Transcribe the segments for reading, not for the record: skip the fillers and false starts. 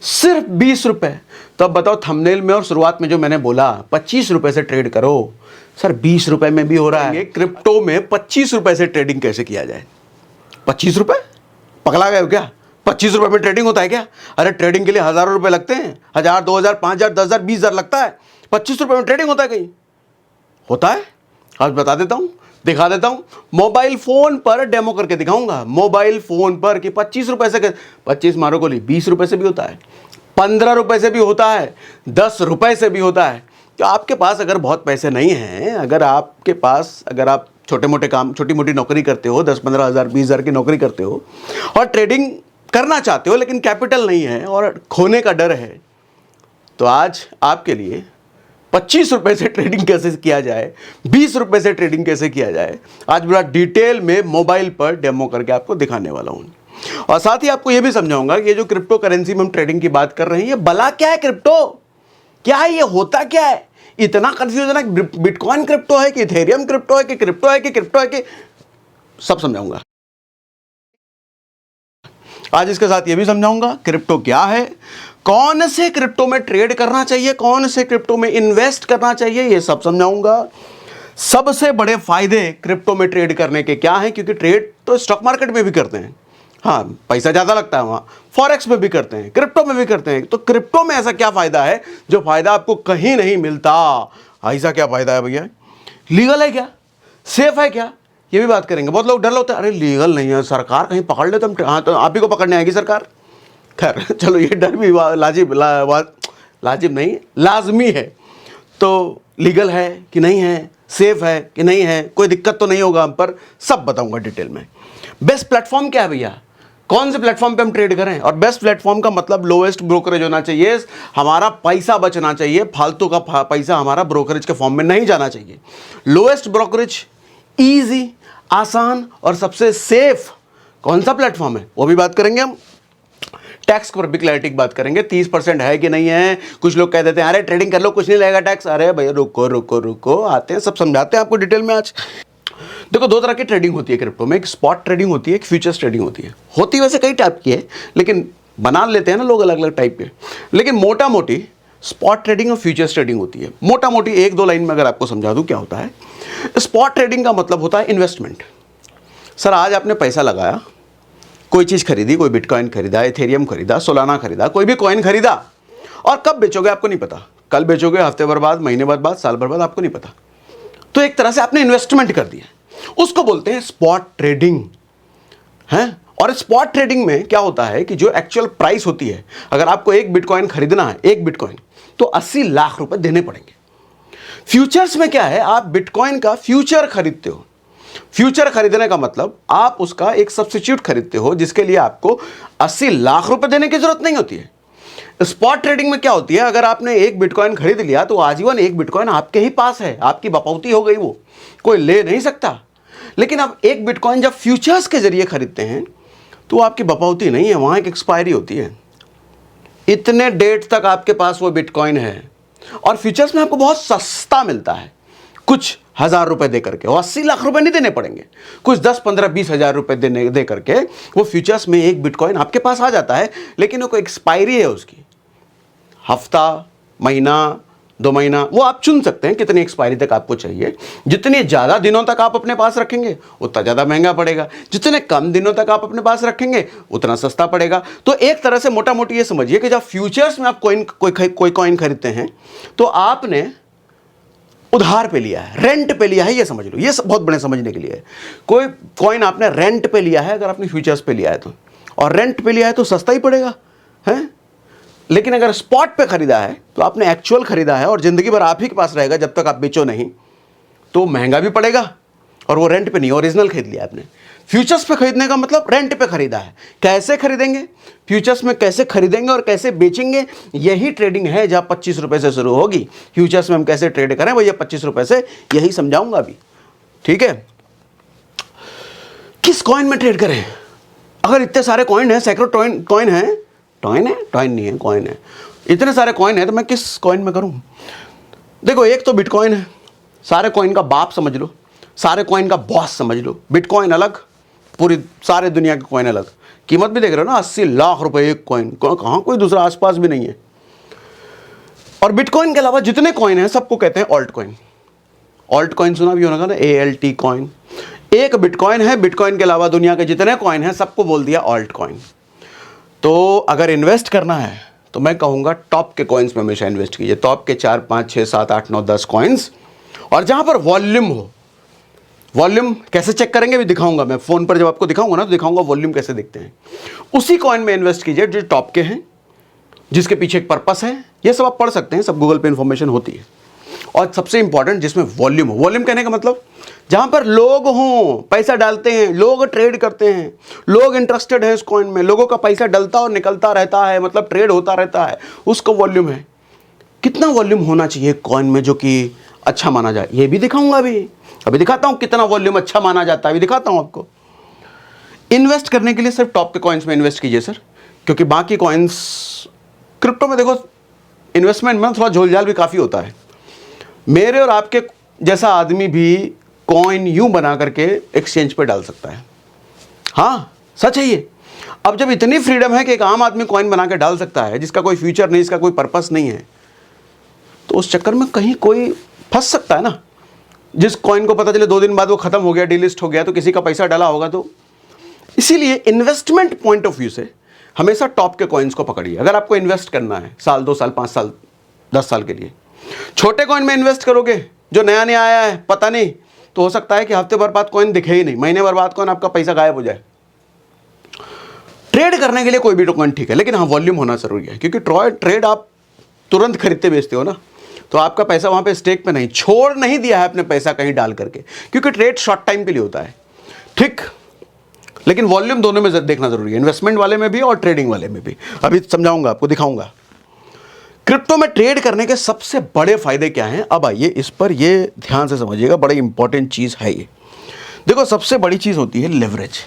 सिर्फ 20 रुपए। तो अब बताओ, थंबनेल में और शुरुआत में जो मैंने बोला 25 रुपए से ट्रेड करो, सर 20 रुपए में भी हो रहा है। क्रिप्टो में 25 रुपए से ट्रेडिंग कैसे किया जाए? 25 रुपए? पगला गए हो क्या? 25 रुपए में ट्रेडिंग होता है क्या? अरे ट्रेडिंग के लिए हजारों रुपए लगते हैं, 1000, 2000, 5000, 10,000, 20,000 लगता है। 25 रुपए में ट्रेडिंग होता है कहीं? होता है? आज बता देता हूं, दिखा देता हूं, मोबाइल फोन पर डेमो करके दिखाऊंगा। मोबाइल फोन पर कि 25 रुपए से, 25 मारो गोली, 20 रुपए से भी होता है, 15 रुपए से भी होता है, 10 रुपए से भी होता है। तो आपके पास अगर बहुत पैसे नहीं हैं, अगर आप छोटे मोटे काम, छोटी मोटी नौकरी करते हो, 10-15 हज़ार, 20,000 की नौकरी करते हो और ट्रेडिंग करना चाहते हो लेकिन कैपिटल नहीं है और खोने का डर है, तो आज आपके लिए 25 रुपए से ट्रेडिंग कैसे किया जाए, 20 रुपए से ट्रेडिंग कैसे किया जाए, आज बड़ा डिटेल में मोबाइल पर डेमो करके आपको दिखाने वाला हूं। और साथ ही आपको यह भी समझाऊंगा कि ये जो क्रिप्टो करेंसी में हम ट्रेडिंग की बात कर रहे हैं, ये भला क्या है? क्रिप्टो क्या है? ये होता क्या है? इतना कंफ्यूजन है, बिटकॉइन क्रिप्टो है कि इथेरियम क्रिप्टो है कि क्रिप्टो है कि क्रिप्टो है कि, सब समझाऊंगा आज। इसके साथ ये भी समझाऊंगा क्रिप्टो क्या है, कौन से क्रिप्टो में ट्रेड करना चाहिए, कौन से क्रिप्टो में इन्वेस्ट करना चाहिए, ये सब समझाऊंगा। सबसे बड़े फायदे क्रिप्टो में ट्रेड करने के क्या हैं, क्योंकि ट्रेड तो स्टॉक मार्केट में भी करते हैं, हाँ पैसा ज़्यादा लगता है वहाँ, फॉरेक्स में भी करते हैं, क्रिप्टो में भी करते हैं। तो क्रिप्टो में ऐसा क्या फ़ायदा है जो फ़ायदा आपको कहीं नहीं मिलता? ऐसा क्या फ़ायदा है भैया? लीगल है क्या? सेफ है क्या? ये भी बात करेंगे। बहुत लोग डर होते हैं, अरे लीगल नहीं है, सरकार कहीं पकड़ ले तो हम, हाँ तो आप ही को पकड़ने आएगी सरकार। खैर चलो, ये डर भी लाजिब नहीं, लाजमी है। तो लीगल है कि नहीं है, सेफ है कि नहीं है, कोई दिक्कत तो नहीं होगा हम पर, सब बताऊंगा डिटेल में। बेस्ट प्लेटफॉर्म क्या है भैया, कौन से प्लेटफॉर्म पे हम ट्रेड करें? और बेस्ट प्लेटफॉर्म का मतलब लोएस्ट ब्रोकरेज होना चाहिए, हमारा पैसा बचना चाहिए, फालतू का पैसा हमारा ब्रोकरेज के फॉर्म में नहीं जाना चाहिए। लोएस्ट ब्रोकरेज, इजी, आसान और सबसे सेफ कौन सा प्लेटफॉर्म है, वो भी बात करेंगे हम। टैक्स पर भी क्लैरिटी की बात करेंगे, 30% है कि नहीं है। कुछ लोग कह देते हैं अरे ट्रेडिंग कर लो कुछ नहीं लगेगा टैक्स। अरे भैया रुको रुको रुको, आते हैं, सब समझाते हैं आपको डिटेल में आज। देखो, दो तरह की ट्रेडिंग होती है क्रिप्टो में, एक स्पॉट ट्रेडिंग होती है, एक फ्यूचर्स ट्रेडिंग होती है। होती वैसे कई टाइप की है, लेकिन बना लेते हैं ना लोग अलग अलग टाइप के, लेकिन मोटा मोटी स्पॉट ट्रेडिंग और फ्यूचर्स ट्रेडिंग होती है। मोटा मोटी एक दो लाइन में अगर आपको समझा दूं क्या होता है। स्पॉट ट्रेडिंग का मतलब होता है इन्वेस्टमेंट। सर आज आपने पैसा लगाया, कोई चीज़ खरीदी, कोई बिटकॉइन खरीदा, इथेरियम खरीदा, सोलाना खरीदा, कोई भी कॉइन खरीदा, और कब बेचोगे आपको नहीं पता, कल बेचोगे, हफ्ते भर बाद, महीने भर बाद, साल भर बाद, आपको नहीं पता। तो एक तरह से आपने इन्वेस्टमेंट कर दिया, उसको बोलते हैं स्पॉट ट्रेडिंग है। और स्पॉट ट्रेडिंग में क्या होता है कि जो एक्चुअल प्राइस होती है, अगर आपको एक बिटकॉइन खरीदना है, एक बिटकॉइन, तो 80 लाख रुपए देने पड़ेंगे। फ्यूचर्स में क्या है, आप बिटकॉइन का फ्यूचर खरीदते हो। फ्यूचर खरीदने का मतलब आप उसका एक सब्स्टिट्यूट खरीदते हो, जिसके लिए आपको 80 लाख रुपए देने की जरूरत नहीं होती है। स्पॉट ट्रेडिंग में क्या होती है, अगर आपने एक बिटकॉइन खरीद लिया तो आजीवन एक बिटकॉइन आपके ही पास है, आपकी बपौती हो गई, वो कोई ले नहीं सकता। लेकिन आप एक बिटकॉइन जब फ्यूचर्स के जरिए खरीदते हैं तो आपकी बपौती नहीं है, वहां एक एक्सपायरी होती है, इतने डेट तक आपके पास वो बिटकॉइन है। और फ्यूचर्स में आपको बहुत सस्ता मिलता है, कुछ 1,000 रुपए दे करके, और 80 लाख रुपए नहीं देने पड़ेंगे, कुछ 10, 15, 20 हज़ार रुपए दे करके वो फ्यूचर्स में एक बिटकॉइन आपके पास आ जाता है। लेकिन वो कोई एक्सपायरी है उसकी, हफ्ता, महीना, 2 महीना, वो आप चुन सकते हैं कितनी एक्सपायरी तक आपको चाहिए। जितने ज़्यादा दिनों तक आप अपने पास रखेंगे उतना ज़्यादा महंगा पड़ेगा, जितने कम दिनों तक आप अपने पास रखेंगे उतना सस्ता पड़ेगा। तो एक तरह से मोटा मोटी ये समझिए कि जब फ्यूचर्स में आप कोई कॉइन खरीदते हैं तो आपने उधार पे लिया है, रेंट पे लिया है, ये समझ लो, ये बहुत बड़े समझने के लिए है। कोई कॉइन आपने रेंट पे लिया है, अगर आपने फ्यूचर्स पे लिया है तो, और रेंट पे लिया है तो सस्ता ही पड़ेगा है। लेकिन अगर स्पॉट पे खरीदा है तो आपने एक्चुअल खरीदा है और जिंदगी भर आप ही के पास रहेगा जब तक आप बेचो नहीं, तो महंगा भी पड़ेगा, और वो रेंट पे नहीं, ओरिजिनल खरीद लिया आपने। फ्यूचर्स पे खरीदने का मतलब रेंट पे खरीदा है। कैसे खरीदेंगे फ्यूचर्स में, कैसे खरीदेंगे और कैसे बेचेंगे, यही ट्रेडिंग है जहां 25 रुपए से शुरू होगी। फ्यूचर्स में हम कैसे ट्रेड करें भैया 25 रुपए से, यही समझाऊंगा अभी, ठीक है। किस कॉइन में ट्रेड करें? अगर इतने सारे कॉइन है, सैकड़ों कॉइन है, टॉइन नहीं है, कॉइन है, इतने सारे कॉइन है, तो मैं किस कॉइन में करूं? देखो, एक तो बिटकॉइन है, सारे कॉइन का बाप समझ लो, सारे कॉइन का बॉस समझ लो। बिटकॉइन अलग, पूरी सारे दुनिया के कॉइन अलग। कीमत भी देख रहे हो ना, 80 लाख रुपए एक कॉइन, कहाँ कोई दूसरा आसपास भी नहीं है। और बिटकॉइन के अलावा जितने कॉइन हैं सबको कहते हैं ऑल्ट कॉइन। ऑल्ट कॉइन सुना भी होगा ना, ALT कॉइन। एक बिटकॉइन है, बिटकॉइन के अलावा दुनिया के जितने कॉइन हैं सबको बोल दिया ऑल्ट कॉइन। तो अगर इन्वेस्ट करना है तो मैं कहूँगा टॉप के कॉइन्स में हमेशा इन्वेस्ट कीजिए, टॉप के 4, 5, 6, 7, 8, 9, 10 कॉइन्स, और जहाँ पर वॉल्यूम हो। वॉल्यूम कैसे चेक करेंगे भी दिखाऊंगा मैं, फ़ोन पर जब आपको दिखाऊंगा ना तो दिखाऊंगा वॉल्यूम कैसे देखते हैं। उसी कॉइन में इन्वेस्ट कीजिए जो टॉप के हैं, जिसके पीछे एक पर्पस है। ये सब आप पढ़ सकते हैं, सब गूगल पे इंफॉर्मेशन होती है। और सबसे इंपॉर्टेंट जिसमें वॉल्यूम हो। वॉल्यूम कहने का मतलब जहां पर लोग हों, पैसा डालते हैं, लोग ट्रेड करते हैं, लोग इंटरेस्टेड हैं इस कॉइन में, लोगों का पैसा डलता और निकलता रहता है, मतलब ट्रेड होता रहता है, उसको वॉल्यूम है। कितना वॉल्यूम होना चाहिए कॉइन में जो कि अच्छा माना जाए, ये भी दिखाऊंगा। अभी दिखाता हूं कितना वॉल्यूम अच्छा माना जाता है, अभी दिखाता हूं आपको। इन्वेस्ट करने के लिए सिर्फ टॉप के कॉइन्स में इन्वेस्ट कीजिए सर, क्योंकि बाकी कॉइन्स क्रिप्टो में देखो इन्वेस्टमेंट में थोड़ा झोलझाल भी काफ़ी होता है। मेरे और आपके जैसा आदमी भी कॉइन यूं बना करके एक्सचेंज पे डाल सकता है। हाँ सच है ये। अब जब इतनी फ्रीडम है कि एक आम आदमी कॉइन बना के डाल सकता है, जिसका कोई फ्यूचर नहीं, इसका कोई पर्पस नहीं है, तो उस चक्कर में कहीं कोई फंस सकता है ना। जिस कॉइन को पता चले 2 दिन बाद वो खत्म हो गया, डिलिस्ट हो गया, तो किसी का पैसा डाला होगा। तो इसीलिए इन्वेस्टमेंट पॉइंट ऑफ व्यू से हमेशा टॉप के कॉइन्स को पकड़िए। अगर आपको इन्वेस्ट करना है साल, 2 साल, 5 साल, 10 साल के लिए, छोटे कॉइन में इन्वेस्ट करोगे जो नया नया आया है, पता नहीं, तो हो सकता है कि हफ्ते भर बाद कॉइन दिखे ही नहीं, महीने भर बाद कॉइन आपका पैसा गायब हो जाए। ट्रेड करने के लिए कोई भी कॉइन ठीक है, लेकिन हाँ वॉल्यूम होना जरूरी है, क्योंकि ट्रेड आप तुरंत खरीदते बेचते हो ना, तो आपका पैसा वहां पे स्टेक पे नहीं, छोड़ नहीं दिया है अपने पैसा कहीं डाल करके, क्योंकि ट्रेड शॉर्ट टाइम के लिए होता है, ठीक। लेकिन वॉल्यूम दोनों में देखना जरूरी है, इन्वेस्टमेंट वाले में भी और ट्रेडिंग वाले में भी। अभी समझाऊंगा आपको, दिखाऊंगा। क्रिप्टो में ट्रेड करने के सबसे बड़े फायदे क्या हैं, अब आइए इस पर, ये ध्यान से समझिएगा, बड़ी इंपॉर्टेंट चीज है ये। देखो सबसे बड़ी चीज होती है लेवरेज।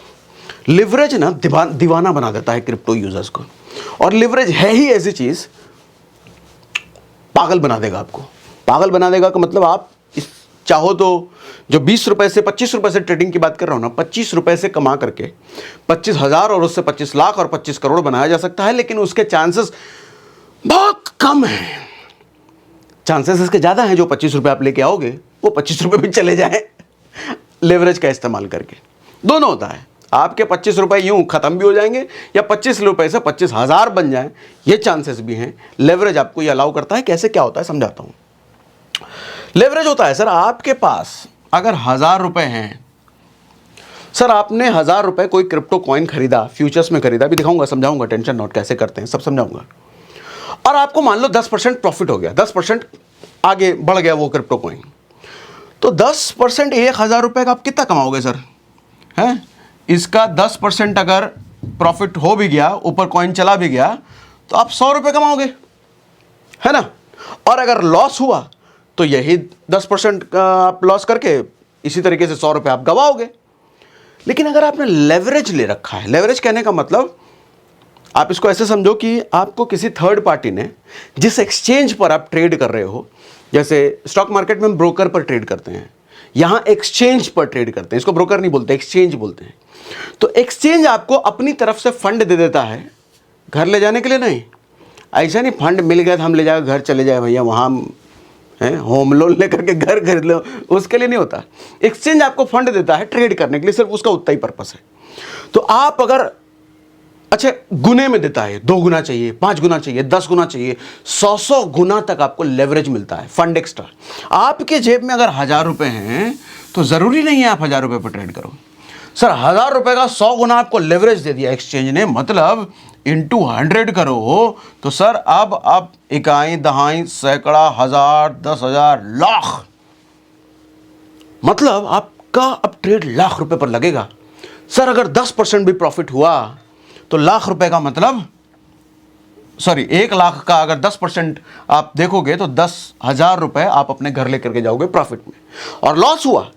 लिवरेज ना दीवाना बना देता है क्रिप्टो यूजर्स को, और लिवरेज है ही ऐसी चीज, पागल बना देगा आपको। पागल बना देगा का मतलब आप चाहो तो जो 20 रुपए से 25 रुपए से ट्रेडिंग की बात कर रहा हूं ना, 25 रुपए से कमा करके 25,000 और उससे 25 लाख और 25 करोड़ बनाया जा सकता है, लेकिन उसके चांसेस बहुत कम है। चांसेस इसके ज्यादा हैं, जो 25 रुपए आप लेके आओगे वो 25 रुपए भी चले जाए लेवरेज का इस्तेमाल करके। दोनों होता है, आपके 25 रुपए यूं खत्म भी हो जाएंगे, या 25 रुपए से 25,000 बन जाए, ये चांसेस भी हैं। लेवरेज आपको ये अलाउ करता है। कैसे क्या होता है समझाता हूं। लेवरेज होता है सर, आपके पास अगर 1000 रुपए हैं, सर आपने 1000 रुपए कोई क्रिप्टो कॉइन खरीदा, फ्यूचर्स में खरीदा, भी दिखाऊंगा, समझाऊंगा, टेंशन नोट कैसे करते हैं सब समझाऊंगा। और आपको मान लो 10% प्रॉफिट हो गया, 10% आगे बढ़ गया वो क्रिप्टो कॉइन, तो 10% 1000 रुपए का आप कितना कमाओगे सर, हैं? इसका 10% अगर प्रॉफिट हो भी गया, ऊपर कॉइन चला भी गया, तो आप 100 रुपए कमाओगे, है ना। और अगर लॉस हुआ तो यही 10% आप लॉस करके इसी तरीके से 100 रुपए आप गवाओगे। लेकिन अगर आपने लेवरेज ले रखा है, लेवरेज कहने का मतलब आप इसको ऐसे समझो कि आपको किसी थर्ड पार्टी ने, जिस एक्सचेंज पर आप ट्रेड कर रहे हो, जैसे स्टॉक मार्केट में हम ब्रोकर पर ट्रेड करते हैं, यहां एक्सचेंज पर ट्रेड करते हैं, इसको ब्रोकर नहीं बोलते, एक्सचेंज बोलते हैं। तो एक्सचेंज आपको अपनी तरफ से फंड दे देता है, घर ले जाने के लिए नहीं, ऐसा नहीं फंड मिल गया तो हम ले जाए घर चले जाए भैया, वहां है होम लोन लेकर के घर खरीद लो, उसके लिए नहीं होता। एक्सचेंज आपको फंड देता है ट्रेड करने के लिए, सिर्फ उसका उतना ही पर्पस है। तो आप अगर अच्छा गुने में देता है, 2 गुना चाहिए, 5 गुना चाहिए, 10 गुना चाहिए, 100 गुना तक आपको लेवरेज मिलता है, फंड एक्स्ट्रा। आपके जेब में अगर 1000 रुपए हैं तो जरूरी नहीं है आप 1000 रुपए पर ट्रेड करो। सर 1000 रुपए का 100 गुना आपको लेवरेज दे दिया एक्सचेंज ने, मतलब इंटू 100 करो तो सर अब आप इकाई, दहाई, सैकड़ा, हजार, 10,000, लाख, मतलब आपका अब ट्रेड लाख रुपए पर लगेगा। सर अगर 10% भी प्रॉफिट हुआ तो लाख रुपए का मतलब, सॉरी 1 लाख का अगर 10% आप देखोगे तो 10,000 रुपए आप अपने घर लेकर के जाओगे प्रॉफिट में। और लॉस हुआ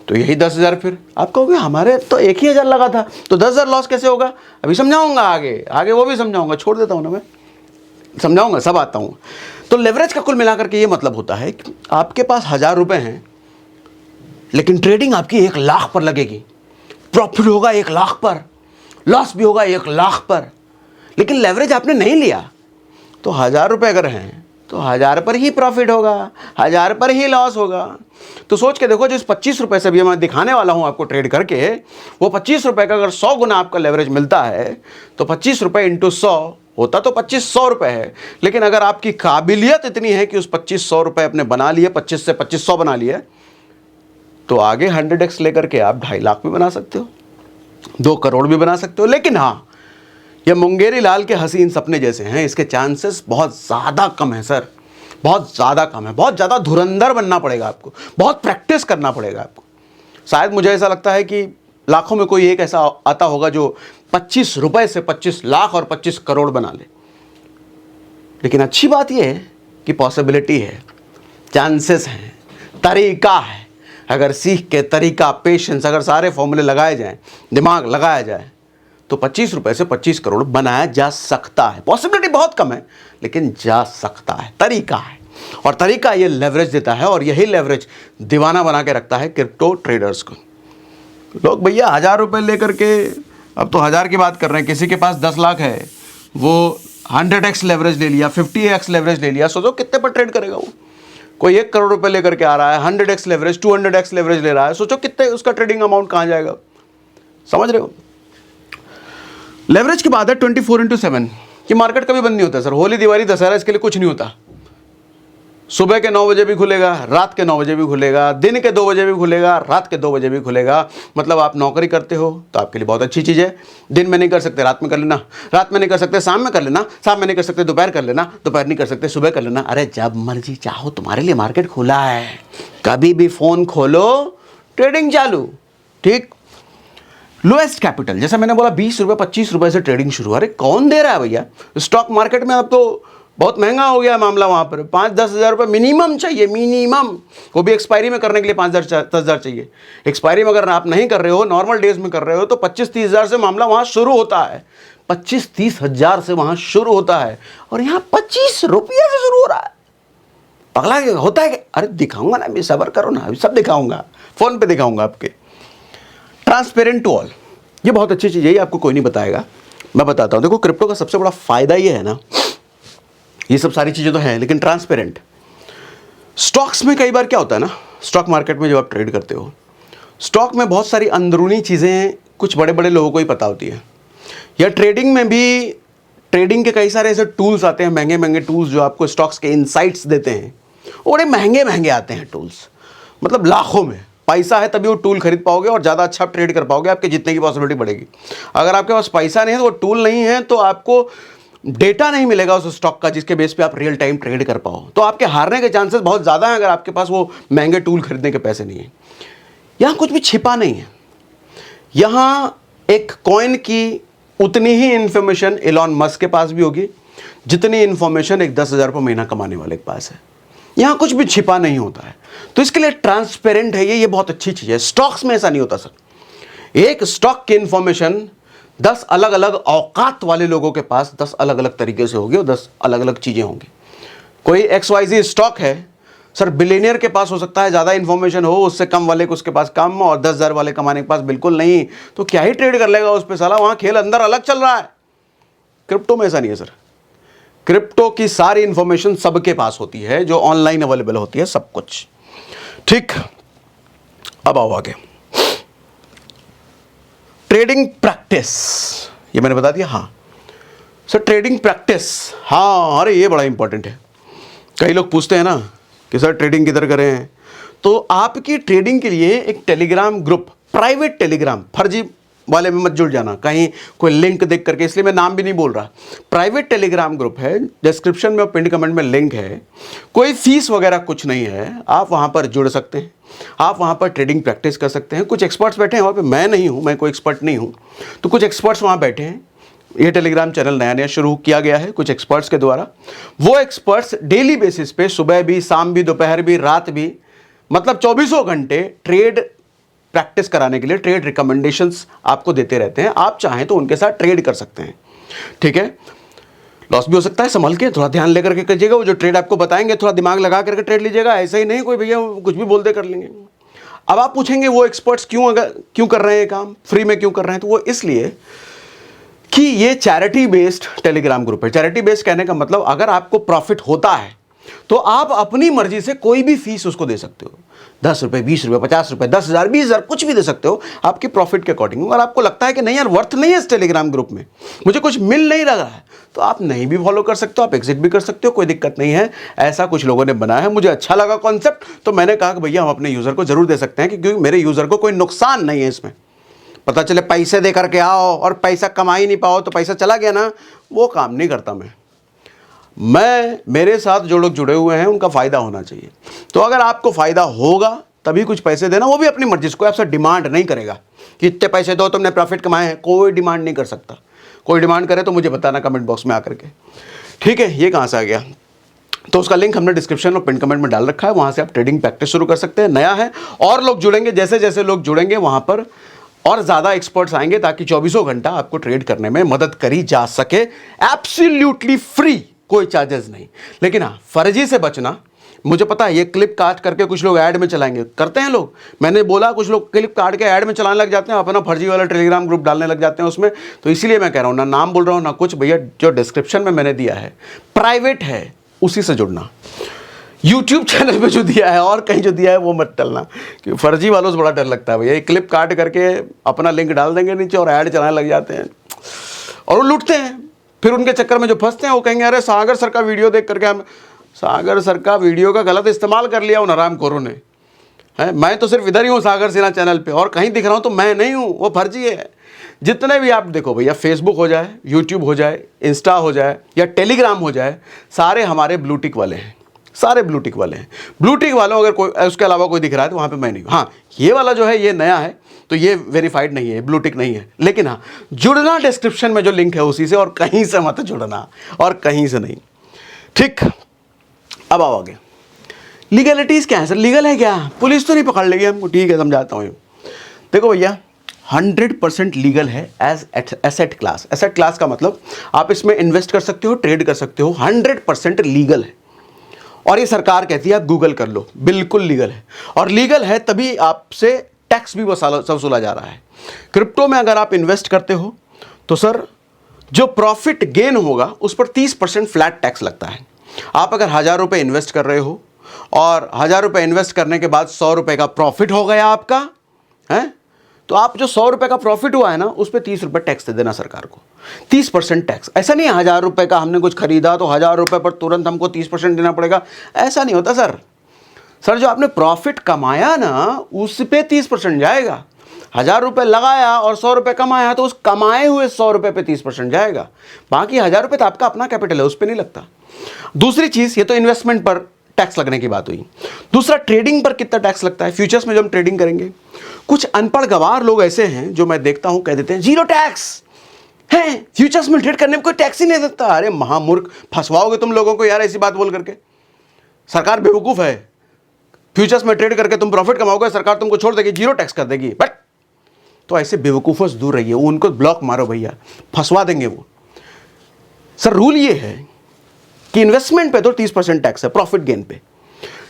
तो यही 10,000, फिर आप कहोगे हमारे तो 1,000 लगा था, तो 10,000 लॉस कैसे होगा, अभी समझाऊंगा, आगे वो भी समझाऊंगा, छोड़ देता हूं ना मैं, समझाऊंगा, सब आता हूं। तो लेवरेज का कुल मिलाकर के ये मतलब होता है कि आपके पास 1000 रुपए हैं, लेकिन ट्रेडिंग आपकी 1 लाख पर लगेगी, प्रॉफिट होगा 1 लाख पर, लॉस भी होगा 1,00,000 पर, लेकिन लेवरेज आपने नहीं लिया तो 1,000 रुपये अगर हैं तो 1,000 पर ही प्रॉफिट होगा, 1,000 पर ही लॉस होगा। तो सोच के देखो, जिस 25 रुपये से भी मैं दिखाने वाला हूं आपको ट्रेड करके, वो 25 रुपये का अगर 100 गुना आपका लेवरेज मिलता है तो 25 रुपये इंटू 100 होता तो 2500 रुपये है। लेकिन अगर आपकी काबिलियत इतनी है कि उस 2500 रुपये अपने बना लिए, 25 से 2500 बना लिए, तो आगे 100x लेकर के आप 2.5 लाख भी बना सकते हो, 2 करोड़ भी बना सकते हो। लेकिन हाँ, ये मुंगेरी लाल के हसीन सपने जैसे हैं, इसके चांसेस बहुत ज़्यादा कम है सर, बहुत ज़्यादा कम है। बहुत ज़्यादा धुरंधर बनना पड़ेगा आपको, बहुत प्रैक्टिस करना पड़ेगा आपको। शायद मुझे ऐसा लगता है कि लाखों में कोई एक ऐसा आता होगा जो 25 रुपये से 25 लाख और 25 करोड़ बना ले। लेकिन अच्छी बात यह है कि पॉसिबिलिटी है, चांसेस हैं, तरीका है। अगर सीख के तरीका, पेशेंस, अगर सारे फॉर्मूले लगाए जाएं, दिमाग लगाया जाए, तो 25 रुपये से 25 करोड़ बनाया जा सकता है। पॉसिबिलिटी बहुत कम है, लेकिन जा सकता है, तरीका है। और तरीका ये लेवरेज देता है, और यही लेवरेज दीवाना बना के रखता है क्रिप्टो ट्रेडर्स को। लोग भैया 1,000 रुपये लेकर के, अब तो 1,000 की बात कर रहे हैं, किसी के पास 10 लाख है, वो 100x लेवरेज ले लिया, 50x लेवरेज ले लिया, सोचो कितने पर ट्रेड करेगा वो। कोई 1 करोड़ रुपये लेकर के आ रहा है, 100x लेवरेज, 200x लेवरेज ले रहा है, सोचो कितने उसका ट्रेडिंग अमाउंट कहाँ जाएगा। समझ रहे हो? लेवरेज की बात है 24/7 कि मार्केट कभी बंद नहीं होता सर। होली, दिवाली, दशहरा, इसके लिए कुछ नहीं होता। सुबह के 9 बजे भी खुलेगा, रात के 9 बजे भी खुलेगा, दिन के 2 बजे भी खुलेगा, रात के 2 बजे भी खुलेगा। मतलब आप नौकरी करते हो तो आपके लिए बहुत अच्छी चीज़ है। दिन में नहीं कर सकते, रात में कर लेना, रात में नहीं कर सकते, शाम में कर लेना, शाम में नहीं कर सकते, दोपहर कर लेना, दोपहर नहीं कर सकते, सुबह कर लेना। अरे जब मर्जी चाहो तुम्हारे लिए मार्केट खुला है, कभी भी फ़ोन खोलो, ट्रेडिंग चालू। ठीक, लोएस्ट कैपिटल, जैसा मैंने बोला 20 रुपये 25 रुपये से ट्रेडिंग शुरू। अरे कौन दे रहा है भैया? स्टॉक मार्केट में अब तो बहुत महंगा हो गया मामला। वहाँ पर 5-10 हज़ार रुपये मिनिमम चाहिए, मिनिमम। वो भी एक्सपायरी में करने के लिए 5-10 हज़ार चाहिए। एक्सपायरी में अगर आप नहीं कर रहे हो, नॉर्मल डेज में कर रहे हो, तो 25-30 हज़ार से मामला वहाँ शुरू होता है। 25-30 हज़ार से वहाँ शुरू होता है, और यहाँ 25 रुपये से शुरू हो रहा है। पगला होता है कि अरे दिखाऊंगा ना, अभी सब्र करो ना, अभी सब दिखाऊंगा, फ़ोन पे दिखाऊंगा आपके। ट्रांसपेरेंट टू ऑल, ये बहुत अच्छी चीज़ है, ये आपको कोई नहीं बताएगा, मैं बताता हूँ। देखो क्रिप्टो का सबसे बड़ा फ़ायदा ये है ना, ये सब सारी चीज़ें तो हैं, लेकिन ट्रांसपेरेंट। स्टॉक्स में कई बार क्या होता है ना, स्टॉक मार्केट में जब आप ट्रेड करते हो, स्टॉक में बहुत सारी अंदरूनी चीज़ें कुछ बड़े बड़े लोगों को ही पता होती है। या ट्रेडिंग में भी, ट्रेडिंग के कई सारे ऐसे टूल्स आते हैं, महंगे महंगे टूल्स जो आपको स्टॉक्स के इनसाइट्स देते हैं। वो बड़े महंगे महंगे आते हैं टूल्स, मतलब लाखों में। पैसा है तभी वो टूल खरीद पाओगे और ज़्यादा अच्छा ट्रेड कर पाओगे, आपके जितने की पॉसिबिलिटी बढ़ेगी। अगर आपके पास पैसा नहीं है, तो वो टूल नहीं है, तो आपको डेटा नहीं मिलेगा उस स्टॉक का जिसके बेस पे आप रियल टाइम ट्रेड कर पाओ। तो आपके हारने के चांसेस बहुत ज़्यादा हैं अगर आपके पास वो महंगे टूल खरीदने के पैसे नहीं हैं। यहाँ कुछ भी छिपा नहीं है। यहाँ एक कॉइन की उतनी ही इंफॉर्मेशन एलॉन मस्क के पास भी होगी जितनी इंफॉर्मेशन एक 10,000 रुपये महीना कमाने वाले के पास है। यहाँ कुछ भी छिपा नहीं होता है, तो इसके लिए ट्रांसपेरेंट है ये बहुत अच्छी चीज़ है। स्टॉक्स में ऐसा नहीं होता सर। एक स्टॉक की इंफॉर्मेशन 10 अलग अलग औकात वाले लोगों के पास 10 अलग अलग तरीके से होगी और 10 अलग अलग चीज़ें होंगी। कोई XYZ स्टॉक है सर, बिलियनियर के पास हो सकता है ज़्यादा इंफॉर्मेशन हो, उससे कम वाले को उसके पास कम, और 10,000 वाले कमाने के पास बिल्कुल नहीं, तो क्या ही ट्रेड कर लेगा उस पर साला। वहाँ खेल अंदर अलग चल रहा है। क्रिप्टो में ऐसा नहीं है सर। क्रिप्टो की सारी इंफॉर्मेशन सबके पास होती है, जो ऑनलाइन अवेलेबल होती है, सब कुछ। ठीक, अब आओ आगे। ट्रेडिंग प्रैक्टिस, ये मैंने बता दिया। हाँ सर, ट्रेडिंग प्रैक्टिस, हाँ, अरे ये बड़ा इंपॉर्टेंट है। कई लोग पूछते हैं ना कि सर ट्रेडिंग किधर करें, तो आपकी ट्रेडिंग के लिए एक टेलीग्राम ग्रुप, प्राइवेट टेलीग्राम, फर्जी वाले में मत जुड़ जाना कहीं कोई लिंक देख करके, इसलिए मैं नाम भी नहीं बोल रहा। प्राइवेट टेलीग्राम ग्रुप है, डिस्क्रिप्शन में और पिन कमेंट में लिंक है। कोई फीस वगैरह कुछ नहीं है, आप वहाँ पर जुड़ सकते हैं, आप वहाँ पर ट्रेडिंग प्रैक्टिस कर सकते हैं। कुछ एक्सपर्ट्स बैठे हैं वहाँ पे, मैं नहीं हूँ, मैं कोई एक्सपर्ट नहीं हूँ, तो कुछ एक्सपर्ट्स वहाँ बैठे हैं। ये टेलीग्राम चैनल नया नया शुरू किया गया है कुछ एक्सपर्ट्स के द्वारा। वो एक्सपर्ट्स डेली बेसिस पे, सुबह भी, शाम भी, दोपहर भी, रात भी, मतलब 24 घंटे ट्रेड प्रैक्टिस कराने के लिए ट्रेड रिकमेंडेशंस आपको देते रहते हैं। आप चाहें तो उनके साथ ट्रेड कर सकते हैं। ठीक है, लॉस भी हो सकता है, संभल के थोड़ा ध्यान लेकर के कीजिएगा। वो जो ट्रेड आपको बताएंगे थोड़ा दिमाग लगा करके ट्रेड लीजिएगा, ऐसा ही नहीं कोई भैया कुछ भी बोलते कर लेंगे। अब आप पूछेंगे वो एक्सपर्ट्स क्यों कर रहे हैं काम, फ्री में क्यों कर रहे हैं, तो वो इसलिए कि ये चैरिटी बेस्ड टेलीग्राम ग्रुप है। चैरिटी बेस्ड कहने का मतलब अगर आपको प्रॉफिट होता है तो आप अपनी मर्जी से कोई भी फीस उसको दे सकते हो, 10 रुपए, 20 रुपए, 50 रुपए, 10,000, 20,000, कुछ भी दे सकते हो आपकी प्रॉफिट के अकॉर्डिंग। अगर आपको लगता है कि नहीं यार वर्थ नहीं है इस टेलीग्राम ग्रुप में, मुझे कुछ मिल नहीं रहा है, तो आप नहीं भी फॉलो कर सकते हो, आप एग्जिट भी कर सकते हो, कोई दिक्कत नहीं है। ऐसा कुछ लोगों ने बनाया है, मुझे अच्छा लगा कॉन्सेप्ट, तो मैंने कहा कि भैया हम अपने यूजर को जरूर दे सकते हैं, क्योंकि मेरे यूजर को कोई नुकसान नहीं है इसमें। पता चले पैसे दे करके आओ और पैसा कमा ही नहीं पाओ तो पैसा चला गया ना, वो काम नहीं करता मैं मेरे साथ जो लोग जुड़े हुए हैं उनका फ़ायदा होना चाहिए। तो अगर आपको फ़ायदा होगा तभी कुछ पैसे देना, वो भी अपनी मर्जी से, कोई आपसे डिमांड नहीं करेगा कि इतने पैसे दो तुमने प्रॉफिट कमाए हैं, कोई डिमांड नहीं कर सकता। कोई डिमांड करे तो मुझे बताना कमेंट बॉक्स में आकर के, ठीक है। ये कहाँ से आ गया, तो उसका लिंक हमने डिस्क्रिप्शन और पिन कमेंट में डाल रखा है, वहाँ से आप ट्रेडिंग प्रैक्टिस शुरू कर सकते हैं। नया है और लोग जुड़ेंगे, जैसे जैसे लोग जुड़ेंगे वहाँ पर और ज़्यादा एक्सपर्ट्स आएंगे, ताकि 24 घंटा आपको ट्रेड करने में मदद करी जा सके, एब्सोल्युटली फ्री, कोई चार्जेस नहीं। लेकिन हाँ, फर्जी से बचना। मुझे पता है ये क्लिप काट करके कुछ लोग ऐड में चलाएंगे, करते हैं लोग, मैंने बोला कुछ लोग क्लिप काट के ऐड में चलाने लग जाते हैं, अपना फर्जी वाला टेलीग्राम ग्रुप डालने लग जाते हैं उसमें। तो इसीलिए मैं कह रहा हूँ, ना नाम बोल रहा हूँ ना कुछ, भैया जो डिस्क्रिप्शन में मैंने दिया है प्राइवेट है, उसी से जुड़ना। यूट्यूब चैनल पे जो दिया है और कहीं जो दिया है वो मत डालना, क्योंकि फर्जी वालों से बड़ा डर लगता है भैया। ये क्लिप काट करके अपना लिंक डाल देंगे नीचे और ऐड चलाने लग जाते हैं और वो लूटते हैं। फिर उनके चक्कर में जो फंसते हैं वो कहेंगे अरे सागर सर का वीडियो देख करके हम, सागर सर का वीडियो का गलत इस्तेमाल कर लिया उन हरामखोरों ने, है। मैं तो सिर्फ इधर ही हूँ सागर सिन्हा चैनल पे, और कहीं दिख रहा हूँ तो मैं नहीं हूँ, वो फर्जी है। जितने भी आप देखो भैया, फेसबुक हो जाए, यूट्यूब हो जाए, इंस्टा हो जाए या टेलीग्राम हो जाए, सारे हमारे ब्लू टिक वाले हैं, सारे ब्लू टिक वाले हैं। ब्लू टिक वालों अगर कोई उसके अलावा कोई दिख रहा है तो वहाँ पे मैं नहीं हूँ। हाँ, ये वाला जो है ये नया है तो ये वेरीफाइड नहीं है, ब्लू टिक नहीं है। लेकिन हाँ, जुड़ना डिस्क्रिप्शन में जो लिंक है उसी से, और कहीं से मत जुड़ना, और कहीं से नहीं, ठीक। अब आओ आगे, लीगलिटीज़ क्या है सर, लीगल है क्या, पुलिस तो नहीं पकड़ लेगी हमको, ठीक है समझाता हूँ। देखो भैया 100% लीगल है as asset class. Asset class का मतलब आप इसमें इन्वेस्ट कर सकते हो, ट्रेड कर सकते हो, 100% लीगल है। और ये सरकार कहती है आप गूगल कर लो, बिल्कुल लीगल है। और लीगल है तभी आपसे टैक्स भी वसूला जा रहा है। क्रिप्टो में अगर आप इन्वेस्ट करते हो तो सर जो प्रॉफिट गेन होगा उस पर 30% फ्लैट टैक्स लगता है। आप अगर 1,000 रुपये इन्वेस्ट कर रहे हो और 1,000 रुपये इन्वेस्ट करने के बाद 100 रुपये का प्रॉफिट हो गया आपका, है, तो आप जो 100 रुपये का प्रॉफिट हुआ है ना, उस पर 30 रुपये टैक्स दे देना सरकार को, 30% टैक्स। ऐसा नहीं है 1,000 रुपये का हमने कुछ खरीदा तो 1,000 रुपये पर तुरंत हमको 30% देना पड़ेगा, ऐसा नहीं होता सर। सर जो आपने प्रॉफिट कमाया ना उस पर 30% जाएगा। 1,000 रुपये लगाया और 100 रुपये कमाया तो उस कमाए हुए 100 रुपये पे 30% जाएगा। बाकी 1,000 रुपये तो आपका अपना कैपिटल है, उस पर नहीं लगता। दूसरी चीज़, ये तो इन्वेस्टमेंट पर टैक्स लगने की बात हुई। दूसरा, ट्रेडिंग पर कितना टैक्स लगता है। फ्यूचर्स में जब हम ट्रेडिंग करेंगे, कुछ अनपढ़ गवार लोग ऐसे हैं जो मैं देखता हूं, कह देते हैं 0 टैक्स है, फ्यूचर्स में ट्रेड करने में कोई टैक्स ही नहीं देता। अरे महामूर्ख, फंसवाओगे तुम लोगों को यार ऐसी बात बोल करके। सरकार बेवकूफ़ है, फ्यूचर्स में ट्रेड करके तुम प्रॉफिट कमाओगे, सरकार तुमको छोड़ देगी, 0 टैक्स कर देगी। बट तो ऐसे बेवकूफ़ों से दूर रहिए, उनको ब्लॉक मारो भैया, फंसवा देंगे वो। सर रूल ये है कि इन्वेस्टमेंट पे तो 30% टैक्स है, प्रॉफिट गेन पे।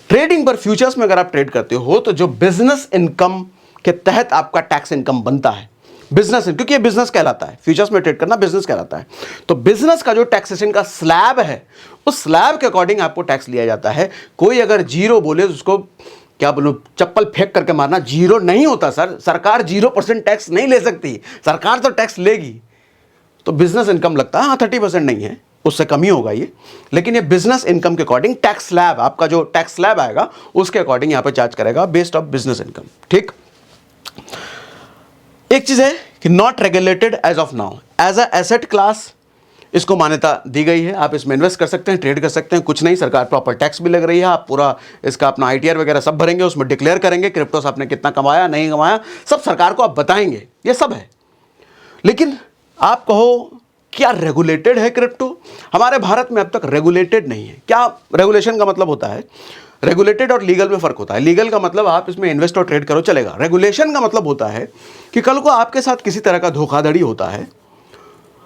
ट्रेडिंग पर, फ्यूचर्स में अगर आप ट्रेड करते हो तो जो बिजनेस इनकम के तहत आपका टैक्स इनकम बनता है, बिजनेस, क्योंकि ये बिजनेस कहलाता है, फ्यूचर्स में ट्रेड करना बिजनेस कहलाता है, तो बिजनेस का जो टैक्सेशन का स्लैब है उस स्लैब के अकॉर्डिंग आपको टैक्स लिया जाता है। कोई अगर 0 बोले तो उसको क्या बोलूं, चप्पल फेंक करके मारना। 0 नहीं होता सर, सरकार 0% टैक्स नहीं ले सकती, सरकार तो टैक्स लेगी। तो बिजनेस इनकम लगता है, हाँ 30% नहीं है, उससे कम ही होगा ये, लेकिन ये बिजनेस इनकम के अकॉर्डिंग टैक्स स्लैब, आपका जो टैक्स स्लैब आएगा उसके अकॉर्डिंग यहाँ पे चार्ज करेगा बेस्ड ऑफ बिजनेस इनकम, ठीक। एक चीज है कि not regulated as of now, as a asset class इसको मान्यता दी गई है। आप इसमें इन्वेस्ट कर सकते हैं, ट्रेड कर सकते हैं, कुछ नहीं, सरकार प्रॉपर टैक्स भी लग रही है। आप पूरा इसका अपना ITR वगैरह सब भरेंगे, उसमें डिक्लेयर करेंगे क्रिप्टो से आपने कितना कमाया नहीं कमाया, सब सरकार को आप बताएंगे, ये सब है। लेकिन आप कहो क्या रेगुलेटेड है क्रिप्टो? हमारे भारत में अब तक रेगुलेटेड नहीं है। क्या रेगुलेशन का मतलब होता है? रेगुलेटेड और लीगल में फर्क होता है। लीगल का मतलब आप इसमें इन्वेस्ट और ट्रेड करो चलेगा। रेगुलेशन का मतलब होता है कि कल को आपके साथ किसी तरह का धोखाधड़ी होता है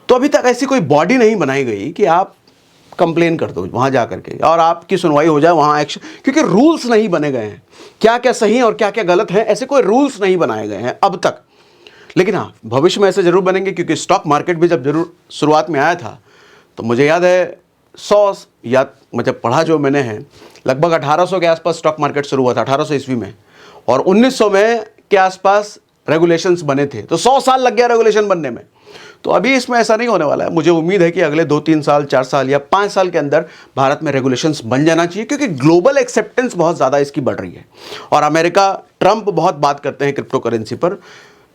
तो अभी तक ऐसी कोई बॉडी नहीं बनाई गई कि आप कंप्लेन कर दो वहां जा करके और आपकी सुनवाई हो जाए वहां एक्शन, क्योंकि रूल्स नहीं बने गए हैं। क्या क्या सही और क्या क्या गलत है, ऐसे कोई रूल्स नहीं बनाए गए हैं अब तक। लेकिन हाँ, भविष्य में ऐसे जरूर बनेंगे, क्योंकि स्टॉक मार्केट भी जब जरूर शुरुआत में आया था तो मुझे याद है 100 या मतलब पढ़ा जो मैंने है, लगभग 1800 के आसपास स्टॉक मार्केट शुरू हुआ था, 1800 ईस्वी में, और 1900 में के आसपास रेगुलेशंस बने थे। तो 100 साल लग गया रेगुलेशन बनने में। तो अभी इसमें ऐसा नहीं होने वाला है। मुझे उम्मीद है कि अगले 2-3 साल, 4 साल या 5 साल के अंदर भारत में रेगुलेशंस बन जाना चाहिए, क्योंकि ग्लोबल एक्सेप्टेंस बहुत ज़्यादा इसकी बढ़ रही है। और अमेरिका, ट्रंप बहुत बात करते हैं क्रिप्टो करेंसी पर,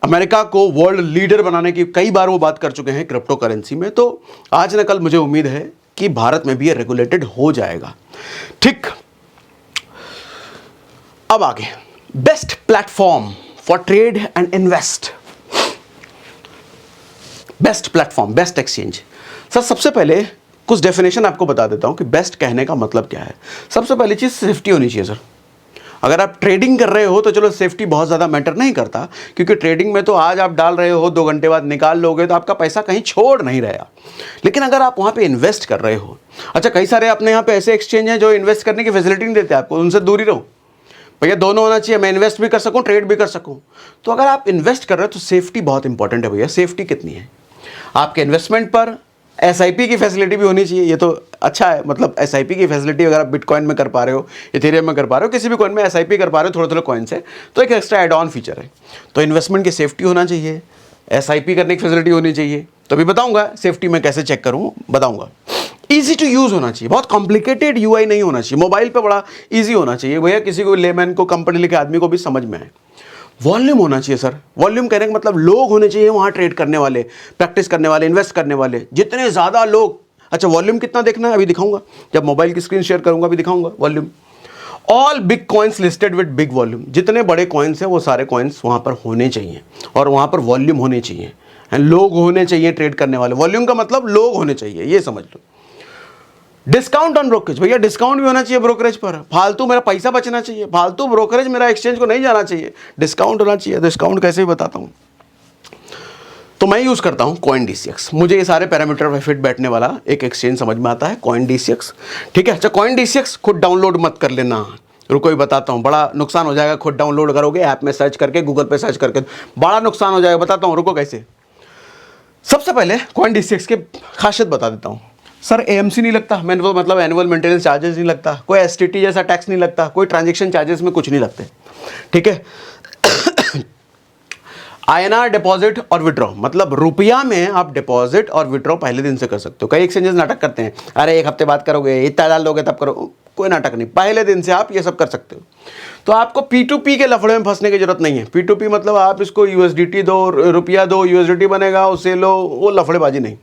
अमेरिका को वर्ल्ड लीडर बनाने की कई बार वो बात कर चुके हैं क्रिप्टो करेंसी में। तो आज न कल मुझे उम्मीद है कि भारत में भी ये रेगुलेटेड हो जाएगा। ठीक, अब आगे, best platform for trade and invest. Best platform, best exchange. Sir सबसे पहले कुछ डेफिनेशन आपको बता देता हूं कि बेस्ट कहने का मतलब क्या है। सबसे पहली चीज सेफ्टी होनी चाहिए सर। अगर आप ट्रेडिंग कर रहे हो तो चलो सेफ्टी बहुत ज़्यादा मैटर नहीं करता, क्योंकि ट्रेडिंग में तो आज आप डाल रहे हो, 2 घंटे बाद निकाल लोगे, तो आपका पैसा कहीं छोड़ नहीं रहेगा। लेकिन अगर आप वहाँ पे इन्वेस्ट कर रहे हो, अच्छा कई सारे अपने यहाँ पे ऐसे एक्सचेंज हैं जो इन्वेस्ट करने की फैसिलिटी नहीं देते आपको, उनसे दूर ही रहो भैया। दोनों होना चाहिए, मैं इन्वेस्ट भी कर सकूँ, ट्रेड भी कर सकूँ। तो अगर आप इन्वेस्ट कर रहे हो तो सेफ्टी बहुत इंपॉर्टेंट है भैया। सेफ्टी कितनी है आपके इन्वेस्टमेंट पर? एसआईपी की फैसिलिटी भी होनी चाहिए, ये तो अच्छा है। मतलब एसआईपी की फैसिलिटी अगर आप बिटकॉइन में कर पा रहे हो, इथेरियम में कर पा रहे हो, किसी भी कॉइन में एसआईपी कर पा रहे हो थोड़े थोड़े कॉइन से, तो एक एक्स्ट्रा एड ऑन फीचर है। तो इन्वेस्टमेंट की सेफ्टी होना चाहिए, एसआईपी करने की फैसिलिटी होनी चाहिए। तो अभी बताऊंगा सेफ्टी में कैसे चेक करूँ, बताऊंगा। ईजी टू यूज़ होना चाहिए, बहुत कॉम्प्लिकेटेड यूआई नहीं होना चाहिए। मोबाइल पर बड़ा ईजी होना चाहिए भैया, किसी को लेमैन को, कम पढ़े लिखे आदमी को भी समझ में आए। वॉल्यूम होना चाहिए सर। वॉल्यूम कहने का मतलब लोग होने चाहिए वहाँ ट्रेड करने वाले, प्रैक्टिस करने वाले, इन्वेस्ट करने वाले, जितने ज़्यादा लोग। अच्छा वॉल्यूम कितना देखना है अभी दिखाऊंगा, जब मोबाइल की स्क्रीन शेयर करूंगा अभी दिखाऊंगा volume. All big coins listed with big volume, जितने बड़े कॉइन्स हैं वो सारे कॉइन्स वहाँ पर होने चाहिए, और वहाँ पर वॉल्यूम होने चाहिए, लोग होने चाहिए ट्रेड करने वाले। वॉल्यूम का मतलब लोग होने चाहिए, ये समझ लो। डिस्काउंट ऑन ब्रोकरेज, भैया डिस्काउंट भी होना चाहिए ब्रोकरेज पर। फालतू मेरा पैसा बचना चाहिए, फालतू ब्रोकरेज मेरा एक्सचेंज को नहीं जाना चाहिए, डिस्काउंट होना चाहिए। डिस्काउंट कैसे भी बताता हूँ। तो मैं यूज़ करता हूँ CoinDCX। मुझे ये सारे पैरामीटर पे फिट बैठने वाला एक एक्सचेंज समझ में आता है, CoinDCX। ठीक है। अच्छा CoinDCX खुद डाउनलोड मत कर लेना, रुको ही बताता हूँ, बड़ा नुकसान हो जाएगा। खुद डाउनलोड करोगे ऐप में सर्च करके, गूगल पे सर्च करके, बड़ा नुकसान हो जाएगा। बताता हूँ, रुको कैसे। सबसे पहले CoinDCX के खासियत बता देता हूँ। सर AMC नहीं लगता, मतलब एनुअल मेंटेनेंस चार्जेस नहीं लगता, कोई STT जैसा टैक्स नहीं लगता, कोई ट्रांजेक्शन चार्जेस में कुछ नहीं लगते। ठीक है। INR डिपॉजिट और विड्रॉ, मतलब रुपया में आप डिपॉजिट और विड्रॉ पहले दिन से कर सकते हो। कई एक्सचेंजेस नाटक करते हैं, अरे 1 हफ्ते बाद करोगे, इतना डाल दोगे तब करो, कोई नाटक नहीं, पहले दिन से आप ये सब कर सकते हो। तो आपको P2P के लफड़े में फंसने की जरूरत नहीं है। P2P मतलब आप इसको USDT दो, रुपया दो, USDT बनेगा, उसे लो, वो लफड़ेबाजी नहीं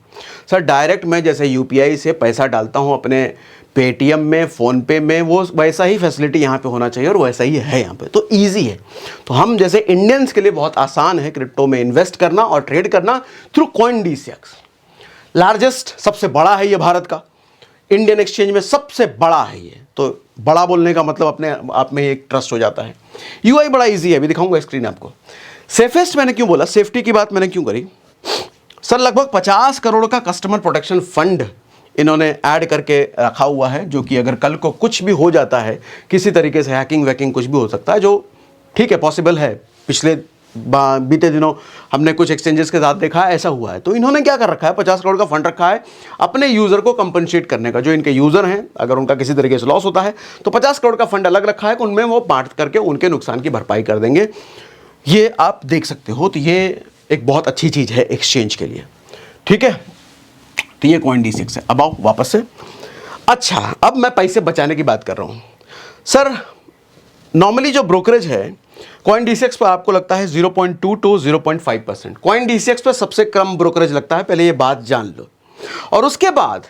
सर। डायरेक्ट मैं जैसे UPI से पैसा डालता हूँ अपने पेटीएम में, फ़ोनपे में, वो वैसा ही फैसिलिटी यहाँ पे होना चाहिए, और वैसा ही है यहाँ पे। तो ईजी है। तो हम जैसे इंडियंस के लिए बहुत आसान है क्रिप्टो में इन्वेस्ट करना और ट्रेड करना थ्रू CoinDCX। लार्जेस्ट, सबसे बड़ा है ये भारत का, इंडियन एक्सचेंज में सबसे बड़ा है ये। तो बड़ा बोलने का मतलब अपने आप में एक ट्रस्ट हो जाता है। UI बड़ा ईजी है, अभी दिखाऊंगा स्क्रीन आपको। सेफेस्ट मैंने क्यों बोला, सेफ्टी की बात मैंने क्यों करी सर? लगभग 50 करोड़ का कस्टमर प्रोटेक्शन फंड इन्होंने ऐड करके रखा हुआ है, जो कि अगर कल को कुछ भी हो जाता है, किसी तरीके से हैकिंग वैकिंग कुछ भी हो सकता है, जो ठीक है पॉसिबल है। पिछले बीते दिनों हमने कुछ एक्सचेंजेस के साथ देखा है ऐसा हुआ है। तो इन्होंने क्या कर रखा है, 50 करोड़ का फंड रखा है अपने यूज़र को कंपनसेट करने का। जो इनके यूज़र हैं, अगर उनका किसी तरीके से लॉस होता है तो 50 करोड़ का फंड अलग रखा है, उनमें वो बांट करके उनके नुकसान की भरपाई कर देंगे। ये आप देख सकते हो। तो ये एक बहुत अच्छी चीज़ है एक्सचेंज के लिए। ठीक है। तो ये CoinDCX है। अब आओ वापस से। अच्छा अब मैं पैसे बचाने की बात कर रहा हूँ सर। नॉर्मली जो ब्रोकरेज है CoinDCX पर आपको लगता है 0.2 to 0.5%। CoinDCX पर सबसे कम ब्रोकरेज लगता है, पहले ये बात जान लो। और उसके बाद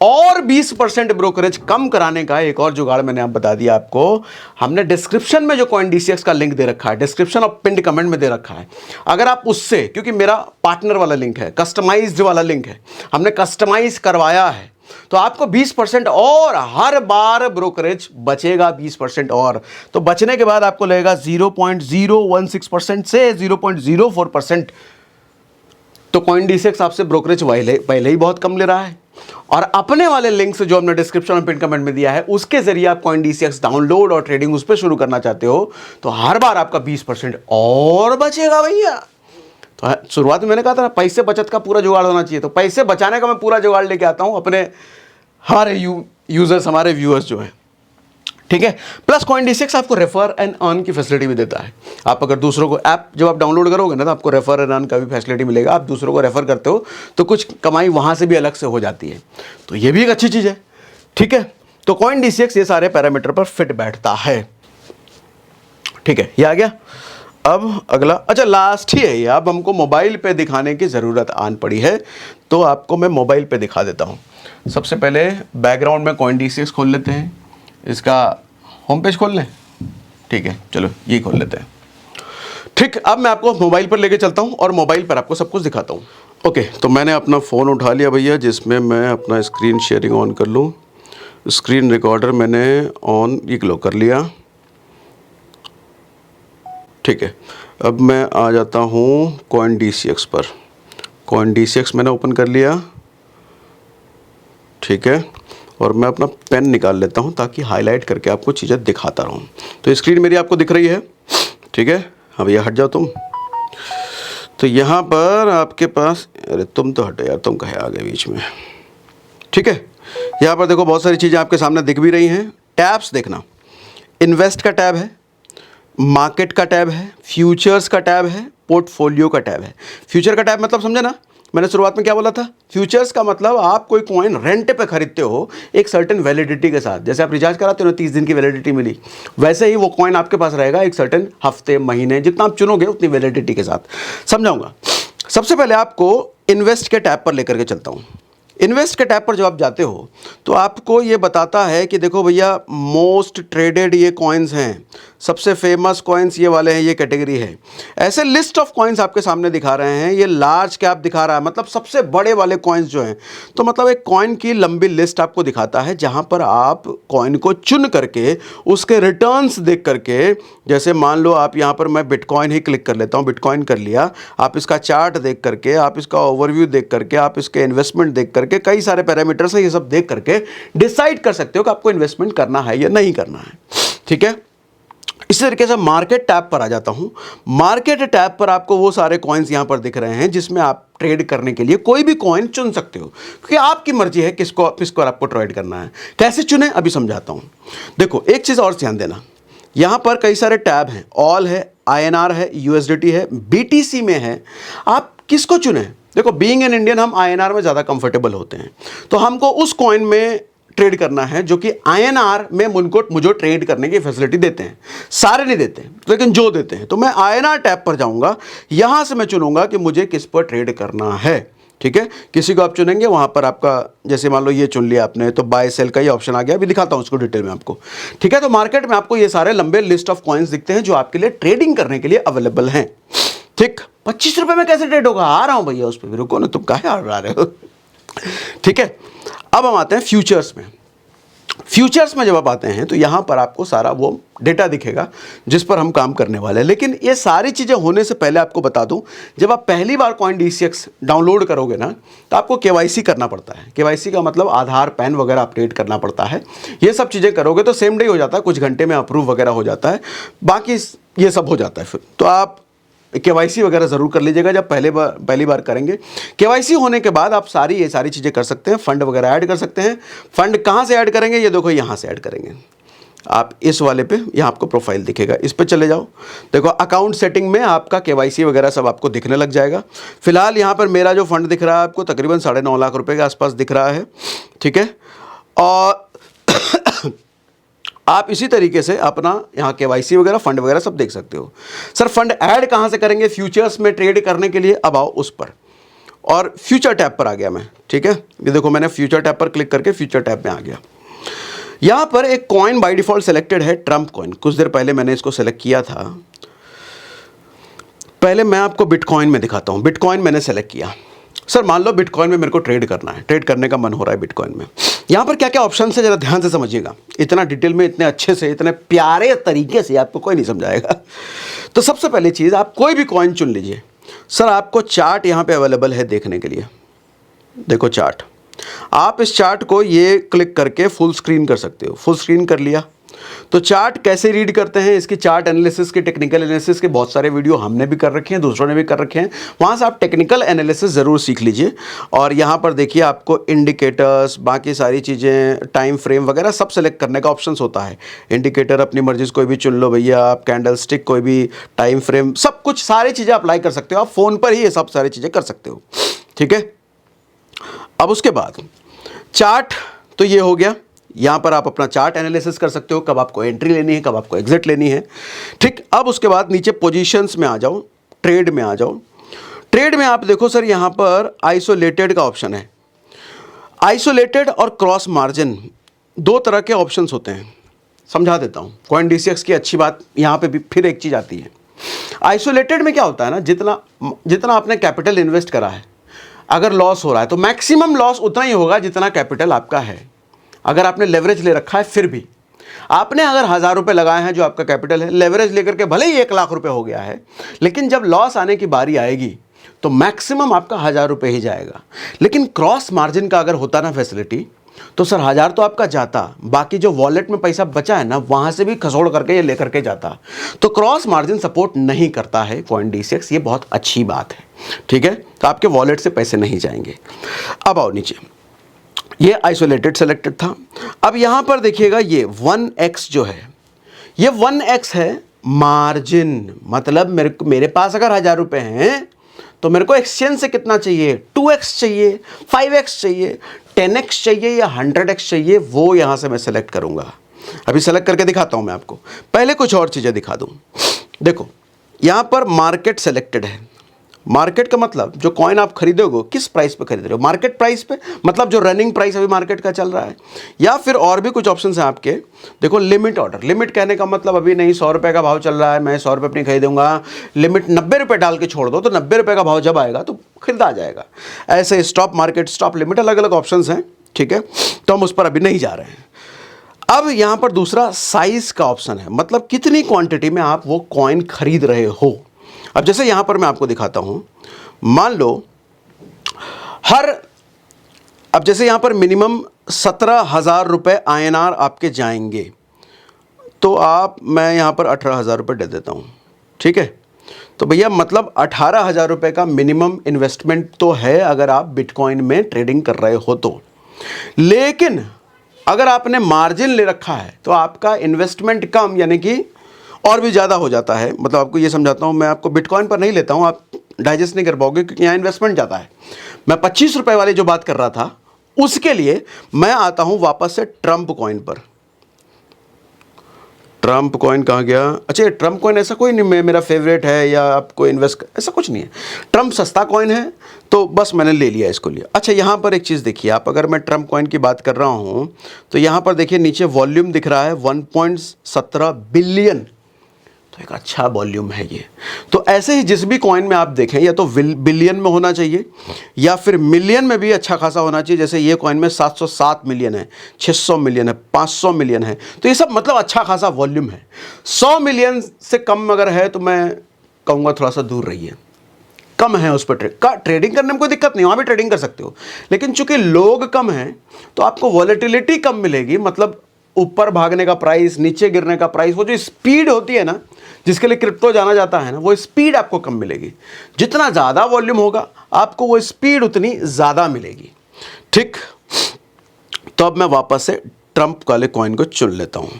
और 20% ब्रोकरेज कम कराने का एक और जुगाड़ मैंने आप बता दिया आपको। हमने डिस्क्रिप्शन में जो CoinDCX का लिंक दे रखा है, डिस्क्रिप्शन और पिंड कमेंट में दे रखा है, अगर आप उससे, क्योंकि मेरा पार्टनर वाला लिंक है, कस्टमाइज्ड वाला लिंक है, हमने कस्टमाइज करवाया है, तो आपको 20% और हर बार ब्रोकरेज बचेगा 20% और। तो बचने के बाद आपको लगेगा 0.016% से 0.04%। तो CoinDCX आपसे ब्रोकरेज पहले ही बहुत कम ले रहा है, और अपने वाले लिंक से जो हमने डिस्क्रिप्शन और पिन कमेंट में दिया है, उसके जरिए आप CoinDCX डाउनलोड और ट्रेडिंग उस पर शुरू करना चाहते हो, तो हर बार आपका 20% और बचेगा भैया। तो शुरुआत में मैंने कहा था ना, पैसे बचत का पूरा जुगाड़ होना चाहिए, तो पैसे बचाने का मैं पूरा जुगाड़ लेके आता हूँ अपने, हमारे यूजर्स, हमारे व्यूअर्स जो हैं, ठीक है। प्लस CoinDCX आपको रेफर एंड अर्न की फैसिलिटी भी देता है। आप अगर दूसरों को ऐप जब आप डाउनलोड करोगे ना, तो आपको रेफर एंड अर्न का भी फैसिलिटी मिलेगा। आप दूसरों को रेफर करते हो तो कुछ कमाई वहाँ से भी अलग से हो जाती है, तो ये भी एक अच्छी चीज़ है, ठीक है। तो CoinDCX ये सारे पैरामीटर पर फिट बैठता है, ठीक है। ये आ गया। अब अगला, अच्छा लास्ट ही है ये, अब हमको मोबाइल पे दिखाने की ज़रूरत आन पड़ी है, तो आपको मैं मोबाइल पे दिखा देता हूँ। सबसे पहले बैकग्राउंड में CoinDCX खोल लेते हैं, इसका होम पेज खोल लें, ठीक है, चलो ये खोल लेते हैं, ठीक। अब मैं आपको मोबाइल पर लेके चलता हूँ और मोबाइल पर आपको सब कुछ दिखाता हूँ। ओके, तो मैंने अपना फ़ोन उठा लिया भैया, जिसमें मैं अपना स्क्रीन शेयरिंग ऑन कर लूँ। स्क्रीन रिकॉर्डर मैंने ऑन ये लो कर लिया, ठीक है। अब मैं आ जाता हूँ CoinDCX पर। CoinDCX मैंने ओपन कर लिया, ठीक है, और मैं अपना पेन निकाल लेता हूँ ताकि हाईलाइट करके आपको चीज़ें दिखाता रहूँ। तो स्क्रीन मेरी आपको दिख रही है, ठीक है। अब ये हट जाओ तुम, तो यहाँ पर आपके पास, अरे तुम तो हटो यार, तुम कहे आ गए बीच में, ठीक है। यहाँ पर देखो बहुत सारी चीज़ें आपके सामने दिख भी रही हैं। टैब्स देखना, इन्वेस्ट का टैब है, मार्केट का टैब है, फ्यूचर्स का टैब है, पोर्टफोलियो का टैब है। फ्यूचर का टैब मतलब समझे ना, मैंने शुरुआत में क्या बोला था? फ्यूचर्स का मतलब आप कोई कॉइन रेंट पे खरीदते हो एक सर्टेन वैलिडिटी के साथ, जैसे आप रिचार्ज कराते हो ना 30 दिन की वैलिडिटी मिली, वैसे ही वो कॉइन आपके पास रहेगा एक सर्टेन हफ्ते, महीने, जितना आप चुनोगे उतनी वैलिडिटी के साथ। समझाऊंगा। सबसे पहले आपको इन्वेस्ट के टैब पर लेकर के चलता हूँ। इन्वेस्ट के टैब पर जब आप जाते हो तो आपको ये बताता है कि देखो भैया, मोस्ट ट्रेडेड ये कॉइन्स हैं, सबसे फेमस कॉइन्स ये वाले हैं, ये कैटेगरी है। ऐसे लिस्ट ऑफ कॉइन्स आपके सामने दिखा रहे हैं। ये लार्ज कैप दिखा रहा है, मतलब सबसे बड़े वाले कॉइन्स जो हैं। तो मतलब एक कॉइन की लंबी लिस्ट आपको दिखाता है, जहां पर आप कॉइन को चुन करके उसके रिटर्न्स देख करके, जैसे मान लो आप यहाँ पर, मैं बिटकॉइन ही क्लिक कर लेता हूँ, बिटकॉइन कर लिया, आप इसका चार्ट देख करके, आप इसका ओवरव्यू देख करके, आप इसके इन्वेस्टमेंट देख करके, कई सारे पैरामीटर्स हैं, ये सब देख करके डिसाइड कर सकते हो कि आपको इन्वेस्टमेंट करना है या नहीं करना है, ठीक है। इसी तरीके से मार्केट टैब पर आ जाता हूं। मार्केट टैब पर आपको वो सारे कॉइन्स यहां पर दिख रहे हैं जिसमें आप ट्रेड करने के लिए कोई भी कॉइन चुन सकते हो, क्योंकि आपकी मर्जी है किसको आपको ट्रेड करना है। कैसे चुने अभी समझाता हूं। देखो एक चीज और ध्यान देना, यहां पर कई सारे टैब हैं, ऑल है, INR है, USDT है, BTC में है, आप किसको चुने? देखो बीइंग एन इंडियन हम INR में ज़्यादा कंफर्टेबल होते हैं, तो हमको उस कॉइन में ट्रेड करना है जो कि INR में मुझे ट्रेड करने की फैसिलिटी देते हैं। सारे नहीं देते लेकिन जो देते हैं, तो मैं INR टैब पर जाऊंगा, यहां से मैं चुनूंगा कि मुझे किस पर ट्रेड करना है, ठीक है। किसी को आप चुनेंगे, वहां पर आपका, जैसे मान लो ये चुन लिया आपने, तो बाय सेल का ये ऑप्शन आ गया, अभी दिखाता हूं उसको डिटेल में आपको, ठीक है। तो मार्केट में आपको ये सारे लंबे लिस्ट ऑफ कॉइन्स दिखते हैं जो आपके लिए ट्रेडिंग करने के लिए अवेलेबल हैं, ठीक। 25 रुपए में कैसे ट्रेड होगा? आ रहा हूं भैया उस पर, रुको ना, तुम काहे आ रहे हो, ठीक है। अब हम आते हैं फ्यूचर्स में। फ्यूचर्स में जब आप आते हैं तो यहां पर आपको सारा वो डेटा दिखेगा जिस पर हम काम करने वाले हैं। लेकिन ये सारी चीज़ें होने से पहले आपको बता दूं, जब आप पहली बार CoinDCX डाउनलोड करोगे ना, तो आपको KYC करना पड़ता है। KYC का मतलब आधार, पैन वगैरह अपडेट करना पड़ता है। ये सब चीज़ें करोगे तो सेम डे हो जाता है, कुछ घंटे में अप्रूव वगैरह हो जाता है, बाकी ये सब हो जाता है। फिर तो आप KYC वगैरह ज़रूर कर लीजिएगा जब पहली बार करेंगे। KYC होने के बाद आप ये सारी चीज़ें कर सकते हैं, फंड वगैरह ऐड कर सकते हैं। फंड कहाँ से ऐड करेंगे? ये देखो यहाँ से ऐड करेंगे। आप इस वाले पे, यहाँ आपको प्रोफाइल दिखेगा, इस पे चले जाओ। देखो अकाउंट सेटिंग में आपका KYC वगैरह सब आपको दिखने लग जाएगा। फिलहाल यहाँ पर मेरा जो फंड दिख रहा है आपको तकरीबन 9.5 लाख रुपए के आसपास दिख रहा है, ठीक है। और आप इसी तरीके से अपना यहाँ KYC वगैरह, फंड वगैरह सब देख सकते हो। सर फंड ऐड कहाँ से करेंगे फ्यूचर्स में ट्रेड करने के लिए? अब आओ उस पर, और फ्यूचर टैब पर आ गया मैं, ठीक है। ये देखो मैंने फ्यूचर टैब पर क्लिक करके फ्यूचर टैब में आ गया। यहाँ पर एक कॉइन बाय डिफॉल्ट सेलेक्टेड है, ट्रम्प कॉइन। कुछ देर पहले मैंने इसको सेलेक्ट किया था। पहले मैं आपको बिटकॉइन में दिखाता हूँ। बिटकॉइन मैंने सेलेक्ट किया। सर मान लो बिटकॉइन में मेरे को ट्रेड करना है, ट्रेड करने का मन हो रहा है बिटकॉइन में। यहाँ पर क्या क्या ऑप्शन है जरा ध्यान से समझिएगा। इतना डिटेल में, इतने अच्छे से, इतने प्यारे तरीके से आपको कोई नहीं समझाएगा। तो सबसे पहली चीज़, आप कोई भी कॉइन चुन लीजिए। सर आपको चार्ट यहाँ पे अवेलेबल है देखने के लिए। देखो चार्ट, आप इस चार्ट को ये क्लिक करके फुल स्क्रीन कर सकते हो। फुल स्क्रीन कर लिया, तो चार्ट कैसे रीड करते हैं, इसकी चार्ट एनालिसिस के, टेक्निकल एनालिसिस के बहुत सारे वीडियो हमने भी कर रखे हैं, दूसरों ने भी कर रखे हैं, वहाँ से आप टेक्निकल एनालिसिस ज़रूर सीख लीजिए। और यहाँ पर देखिए आपको इंडिकेटर्स, बाकी सारी चीज़ें, टाइम फ्रेम वगैरह सब सेलेक्ट करने का ऑप्शन होता है। इंडिकेटर अपनी मर्जी से कोई भी चुन लो भैया आप, कैंडल स्टिक कोई भी, टाइम फ्रेम, सब कुछ सारी चीज़ें अप्लाई कर सकते हो आप, फ़ोन पर ही ये सब सारी चीज़ें कर सकते हो। ठीक है, अब उसके बाद चार्ट तो ये हो गया, यहाँ पर आप अपना चार्ट एनालिसिस कर सकते हो, कब आपको एंट्री लेनी है, कब आपको एग्जिट लेनी है। ठीक, अब उसके बाद नीचे पोजीशंस में आ जाओ, ट्रेड में आ जाओ। ट्रेड में आप देखो सर, यहाँ पर आइसोलेटेड का ऑप्शन है। आइसोलेटेड और क्रॉस मार्जिन दो तरह के ऑप्शंस होते हैं, समझा देता हूँ। CoinDCX की अच्छी बात यहाँ पे भी फिर एक चीज़ आती है। आइसोलेटेड में क्या होता है ना, जितना आपने कैपिटल इन्वेस्ट करा है, अगर लॉस हो रहा है तो मैक्सिमम लॉस उतना ही होगा जितना कैपिटल आपका है। अगर आपने लेवरेज ले रखा है, फिर भी आपने अगर 1000 रुपये लगाए हैं जो आपका कैपिटल है, लेवरेज लेकर के भले ही 1 लाख रुपये हो गया है, लेकिन जब लॉस आने की बारी आएगी तो मैक्सिमम आपका 1000 रुपये ही जाएगा। लेकिन क्रॉस मार्जिन का अगर होता ना फैसिलिटी, तो सर 1000 तो आपका जाता, बाकी जो वॉलेट में पैसा बचा है ना, वहाँ से भी खसोड़ करके ये लेकर के जाता। तो क्रॉस मार्जिन सपोर्ट नहीं करता है CoinDCX, ये बहुत अच्छी बात है। ठीक है, तो आपके वॉलेट से पैसे नहीं जाएंगे। अब आओ नीचे, ये आइसोलेटेड सेलेक्टेड था। अब यहाँ पर देखिएगा ये 1x जो है, ये 1x है मार्जिन। मतलब मेरे पास अगर 1000 रुपये हैं तो मेरे को एक्सचेंज से कितना चाहिए, 2x चाहिए, 5x चाहिए, 10x चाहिए या 100x चाहिए, वो यहाँ से मैं सेलेक्ट करूँगा। अभी सेलेक्ट करके दिखाता हूँ मैं आपको, पहले कुछ और चीज़ें दिखा दूँ। देखो यहाँ पर मार्केट सेलेक्टेड है। मार्केट का मतलब जो कॉइन आप खरीदोगे किस प्राइस पे खरीद रहे हो, मार्केट प्राइस पे, मतलब जो रनिंग प्राइस अभी मार्केट का चल रहा है, या फिर और भी कुछ ऑप्शंस हैं आपके। देखो लिमिट ऑर्डर, लिमिट कहने का मतलब अभी नहीं 100 रुपये का भाव चल रहा है, मैं 100 रुपये अपनी खरीदूंगा, लिमिट 90 रुपये डाल के छोड़ दो, तो 90 रुपये का भाव जब आएगा तो खरीदा जाएगा। ऐसे स्टॉप मार्केट, स्टॉप लिमिट, अलग अलग ऑप्शंस हैं। ठीक है, तो हम उस पर अभी नहीं जा रहे हैं। अब यहाँ पर दूसरा साइज का ऑप्शन है, मतलब कितनी क्वांटिटी में आप वो कॉइन खरीद रहे हो। अब जैसे यहाँ पर मैं आपको दिखाता हूँ, मान लो अब जैसे यहाँ पर मिनिमम 17,000 रुपये INR आपके जाएंगे, तो मैं यहाँ पर 18,000 रुपये दे देता हूँ। ठीक है, तो भैया मतलब 18,000 रुपये का मिनिमम इन्वेस्टमेंट तो है अगर आप बिटकॉइन में ट्रेडिंग कर रहे हो तो। लेकिन अगर आपने मार्जिन ले रखा है तो आपका इन्वेस्टमेंट कम, यानी कि और भी ज़्यादा हो जाता है। मतलब आपको ये समझाता हूँ, मैं आपको बिटकॉइन पर नहीं लेता हूँ, आप डाइजेस्ट नहीं कर पाओगे क्योंकि यहाँ इन्वेस्टमेंट ज़्यादा है। मैं 25 रुपये वाली जो बात कर रहा था, उसके लिए मैं आता हूँ वापस से ट्रम्प कॉइन पर। ट्रम्प कॉइन कहाँ गया? अच्छा, ट्रम्प कॉइन ऐसा कोई नहीं मेरा फेवरेट है या आपको इन्वेस्ट, ऐसा कुछ नहीं है। ट्रम्प सस्ता कॉइन है तो बस मैंने ले लिया इसको लिया। अच्छा, यहाँ पर एक चीज़ देखिए आप, अगर मैं ट्रम्प कॉइन की बात कर रहा हूँ तो यहाँ पर देखिए नीचे वॉल्यूम दिख रहा है 1.17 बिलियन, तो एक अच्छा वॉल्यूम है ये। तो ऐसे ही जिस भी कॉइन में आप देखें, या तो बिलियन में होना चाहिए या फिर मिलियन में भी अच्छा खासा होना चाहिए। जैसे ये कॉइन में 707 मिलियन है, 600 मिलियन है, 500 मिलियन है, तो ये सब मतलब अच्छा खासा वॉल्यूम है। 100 मिलियन से कम अगर है तो मैं कहूँगा थोड़ा सा दूर रहिए, कम है उस पर ट्रेडिंग करने में कोई दिक्कत नहीं, वहाँ भी ट्रेडिंग कर सकते हो। लेकिन चूंकि लोग कम हैं तो आपको वॉलेटिलिटी कम मिलेगी, मतलब ऊपर भागने का प्राइस, नीचे गिरने का प्राइस, वो जो स्पीड होती है ना जिसके लिए क्रिप्टो जाना जाता है ना, वो स्पीड आपको कम मिलेगी। जितना ज़्यादा वॉल्यूम होगा आपको वो स्पीड उतनी ज़्यादा मिलेगी। ठीक, तो अब मैं वापस से ट्रम्प वाले कॉइन को चुन लेता हूँ।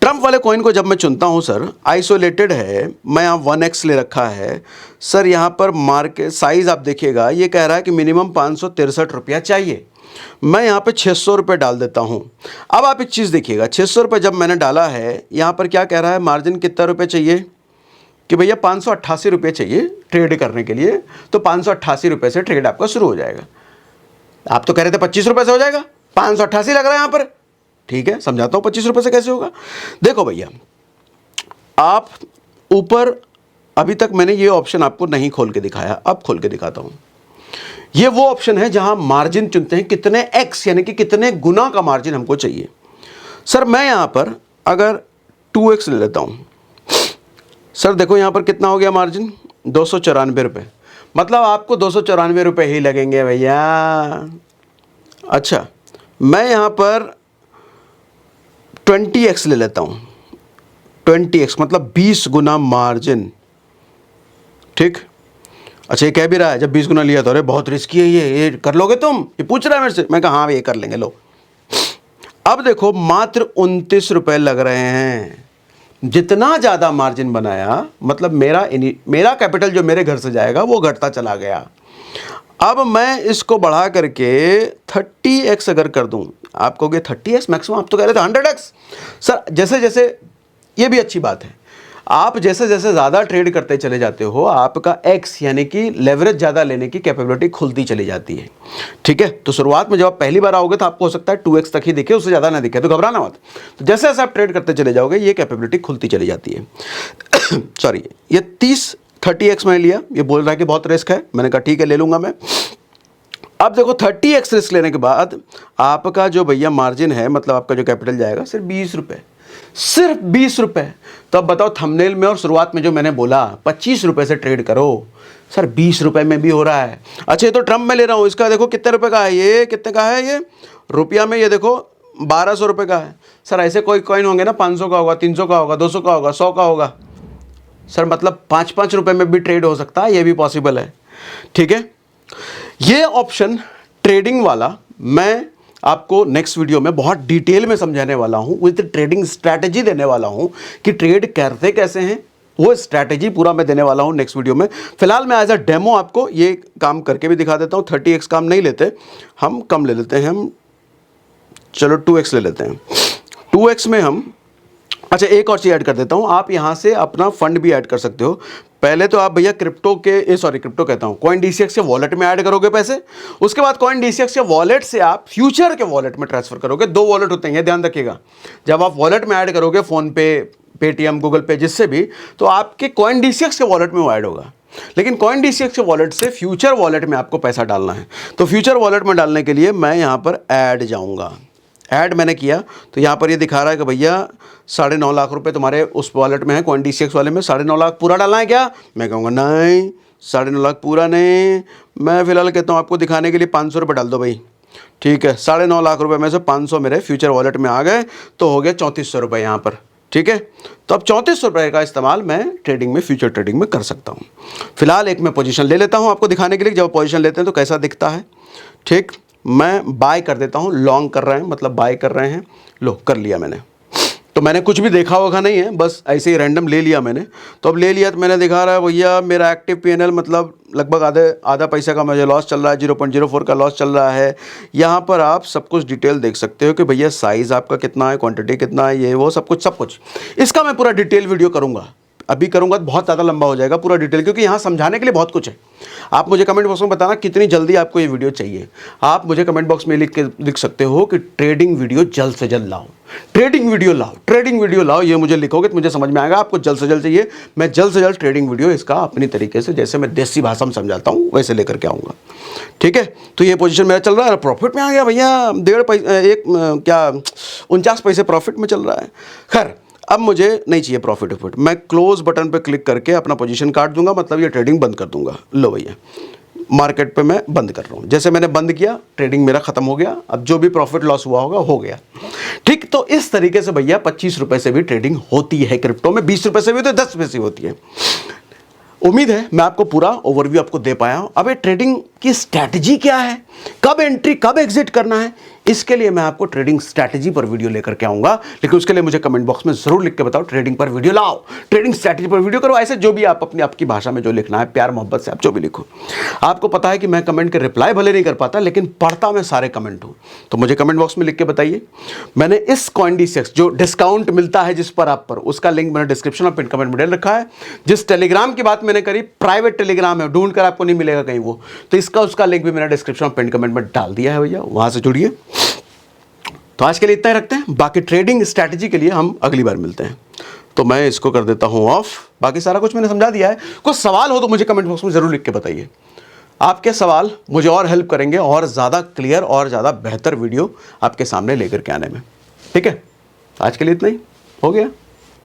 ट्रम्प वाले कॉइन को जब मैं चुनता हूँ सर, आइसोलेटेड है, मैं यहाँ 1x ले रखा है सर। यहाँ पर मार्केट साइज़ आप देखिएगा, ये कह रहा है कि मिनिमम 563 रुपया चाहिए। मैं यहाँ पे 600 रुपये डाल देता हूँ। अब आप एक चीज़ देखिएगा, 600 रुपये जब मैंने डाला है, यहाँ पर क्या कह रहा है, मार्जिन कितना रुपये चाहिए कि भैया 588 रुपये चाहिए ट्रेड करने के लिए। तो 588 रुपये से ट्रेड आपका शुरू हो जाएगा। आप तो कह रहे थे 25 रुपये से हो जाएगा, 588 लग रहा है यहाँ पर। ठीक है, समझाता हूँ 25 रुपये से कैसे होगा। देखो भैया, आप ऊपर अभी तक मैंने ये ऑप्शन आपको नहीं खोल के दिखाया, अब खोल के दिखाता हूँ। ये वो ऑप्शन है जहां मार्जिन चुनते हैं, कितने x यानी कि कितने गुना का मार्जिन हमको चाहिए। सर मैं यहां पर अगर 2x ले लेता हूं, सर देखो यहां पर कितना हो गया मार्जिन, 294 रुपये। मतलब आपको 294 रुपये ही लगेंगे भैया। अच्छा, मैं यहां पर 20x ले लेता हूँ, 20x मतलब 20 गुना मार्जिन, ठीक। अच्छा ये कह भी रहा है जब 20 गुना लिया तो अरे बहुत रिस्की है ये कर लोगे तुम, ये पूछ रहा है मेरे से। मैं कहा हाँ ये कर लेंगे, लो। अब देखो मात्र 29 रुपए लग रहे हैं। जितना ज़्यादा मार्जिन बनाया मतलब मेरा कैपिटल जो मेरे घर से जाएगा वो घटता चला गया। अब मैं इसको बढ़ा करके 30x अगर कर दूं, आप कहोगे 30x मैक्सिमम, आप तो कह रहे थे 100x। सर जैसे जैसे, ये भी अच्छी बात है, आप जैसे जैसे ज़्यादा ट्रेड करते चले जाते हो आपका x यानी कि लेवरेज ज़्यादा लेने की कैपेबिलिटी खुलती चली जाती है, ठीक है। तो शुरुआत में जब आप पहली बार आओगे तो आपको हो सकता है 2x तक ही दिखे, उससे ज़्यादा ना दिखे, तो घबराना मत। तो जैसे जैसे आप ट्रेड करते चले जाओगे ये कैपेबिलिटी खुलती चली जाती है। सॉरी, ये 30x मैंने लिया, ये बोल रहा है कि बहुत रिस्क है, मैंने कहा ठीक है ले लूँगा मैं। अब देखो 30x रिस्क लेने के बाद आपका जो भैया मार्जिन है, मतलब आपका जो कैपिटल जाएगा सिर्फ 20 रुपये, सिर्फ 20 रुपये। तो अब बताओ थंबनेल में और शुरुआत में जो मैंने बोला 25 रुपये से ट्रेड करो, सर 20 रुपये में भी हो रहा है। अच्छा ये तो ट्रम्प में ले रहा हूँ, इसका देखो कितने रुपए का है, ये कितने का है, ये रुपया में ये देखो 1200 रुपये का है। सर ऐसे कोई कॉइन होंगे ना 500 का होगा, 300 का होगा, 200 का होगा, 100 का होगा। सर मतलब 5-5 रुपये में भी ट्रेड हो सकता है, ये भी पॉसिबल है, ठीक है। ये ऑप्शन ट्रेडिंग वाला मैं आपको नेक्स्ट वीडियो में बहुत डिटेल में समझाने वाला हूं, विद ट्रेडिंग स्ट्रैटेजी देने वाला हूं कि ट्रेड करते कैसे हैं, वो स्ट्रैटेजी पूरा मैं देने वाला हूं नेक्स्ट वीडियो में। फिलहाल मैं एज अ डेमो आपको ये काम करके भी दिखा देता हूं। 30x काम नहीं लेते हम, कम ले लेते हैं हम, चलो 2x ले लेते हैं। 2x में हम, अच्छा एक और चीज़ ऐड कर देता हूं, आप यहां से अपना फंड भी ऐड कर सकते हो। पहले तो आप भैया क्रिप्टो कहता हूं CoinDCX के वॉलेट में ऐड करोगे पैसे, उसके बाद CoinDCX के वॉलेट से आप फ्यूचर के वॉलेट में ट्रांसफर करोगे। 2 वॉलेट होते हैं, ध्यान रखिएगा। जब आप वॉलेट में ऐड करोगे फोन पे, पेटीएम, गूगल पे, जिससे भी, तो आपके CoinDCX के वॉलेट में वो ऐड होगा। लेकिन CoinDCX के वॉलेट से फ्यूचर वॉलेट में आपको पैसा डालना है। तो फ्यूचर वॉलेट में डालने के लिए मैं यहाँ पर ऐड जाऊँगा, ऐड मैंने किया तो यहाँ पर ये दिखा रहा है कि भैया 9.5 लाख रुपए तुम्हारे उस वॉलेट में है, CoinDCX वाले में। 9.5 लाख पूरा डालना है क्या? मैं कहूँगा नहीं, 9.5 लाख पूरा नहीं, मैं फिलहाल कहता हूँ आपको दिखाने के लिए 500 रुपये डाल दो भाई, ठीक है। 9.5 लाख रुपए में से 500 मेरे फ्यूचर वॉलेट में आ गए, तो हो गया 3400 रुपये यहाँ पर, ठीक है। तो अब 3400 रुपये का इस्तेमाल मैं ट्रेडिंग में, फ्यूचर ट्रेडिंग में कर सकता हूँ। फिलहाल एक मैं पोजीशन ले लेता हूँ आपको दिखाने के लिए, जब पोजीशन लेते हैं तो कैसा दिखता है, ठीक। मैं बाय कर देता हूँ, लॉन्ग कर रहे हैं मतलब बाय कर रहे हैं, लो कर लिया मैंने। तो मैंने कुछ भी देखा होगा नहीं है, बस ऐसे ही रैंडम ले लिया मैंने। तो अब ले लिया तो मैंने दिखा रहा है भैया मेरा एक्टिव PNL मतलब लगभग आधा पैसा का मुझे लॉस चल रहा है, 0.04 का लॉस चल रहा है। यहाँ पर आप सब कुछ डिटेल देख सकते हो कि भैया साइज़ आपका कितना है, क्वांटिटी कितना है, ये वो सब कुछ। इसका मैं पूरा डिटेल वीडियो करूँगा, अभी करूँगा तो बहुत ज़्यादा लंबा हो जाएगा पूरा डिटेल, क्योंकि यहाँ समझाने के लिए बहुत कुछ है। आप मुझे कमेंट बॉक्स में बताना कितनी जल्दी आपको ये वीडियो चाहिए। आप मुझे कमेंट बॉक्स में लिख सकते हो कि ट्रेडिंग वीडियो जल्द से जल्द लाओ, ट्रेडिंग वीडियो लाओ, ये मुझे लिखोगे तो मुझे समझ में आएगा आपको जल्द से जल्द चाहिए। मैं जल्द से जल्द ट्रेडिंग वीडियो इसका अपनी तरीके से, जैसे मैं देसी भाषा में समझाता हूँ वैसे लेकर के आऊँगा, ठीक है। तो ये पोजीशन मेरा चल रहा है, प्रॉफिट में आ गया भैया, 49 पैसे प्रॉफिट में चल रहा है। खैर अब मुझे नहीं चाहिए प्रॉफिट, मैं क्लोज बटन पे क्लिक करके अपना पोजीशन काट दूंगा, मतलब ये ट्रेडिंग बंद कर दूंगा। लो भैया मार्केट पे मैं बंद कर रहा हूँ, जैसे मैंने बंद किया ट्रेडिंग मेरा खत्म हो गया। अब जो भी प्रॉफिट लॉस हुआ होगा हो गया, ठीक। तो इस तरीके से भैया 25 रुपए से भी ट्रेडिंग होती है क्रिप्टो में, 20 रुपए से भी, तो 10 रुपए से होती है। उम्मीद है मैं आपको पूरा ओवरव्यू आपको दे पाया हूं। अब ये ट्रेडिंग की स्ट्रैटेजी क्या है, कब एंट्री कब एग्जिट करना है, इसके लिए मैं आपको ट्रेडिंग स्ट्रैटेजी पर वीडियो लेकर के आऊंगा। लेकिन उसके लिए मुझे कमेंट बॉक्स में जरूर लिख के बताओ ट्रेडिंग पर वीडियो लाओ, ट्रेडिंग स्ट्रैटेजी पर वीडियो करो, ऐसे जो भी आप अपनी आपकी भाषा में जो लिखना है, प्यार मोहब्बत से आप जो भी लिखो। आपको पता है कि मैं कमेंट के रिप्लाई भले नहीं कर पाता, लेकिन पढ़ता मैं सारे कमेंट हूं, तो मुझे कमेंट बॉक्स में लिख के बताइए। मैंने इस CoinDCX जो डिस्काउंट मिलता है जिस पर आप पर, उसका लिंक मैंने डिस्क्रिप्शन और पिन कमेंट में डाल रखा है। जिस टेलीग्राम की बात मैंने करी, प्राइवेट टेलीग्राम है, ढूंढ कर आपको नहीं मिलेगा कहीं वो, तो इसका उसका लिंक भी मैंने डिस्क्रिप्शन और पिन कमेंट में डाल दिया है भैया, वहां से जुड़िए। तो आज के लिए इतना ही रखते हैं, बाकी ट्रेडिंग स्ट्रैटेजी के लिए हम अगली बार मिलते हैं। तो मैं इसको कर देता हूं ऑफ, बाकी सारा कुछ मैंने समझा दिया है। कुछ सवाल हो तो मुझे कमेंट बॉक्स में जरूर लिख के बताइए, आपके सवाल मुझे और हेल्प करेंगे और ज़्यादा क्लियर और ज़्यादा बेहतर वीडियो आपके सामने लेकर के आने में, ठीक है। आज के लिए इतना ही हो गया।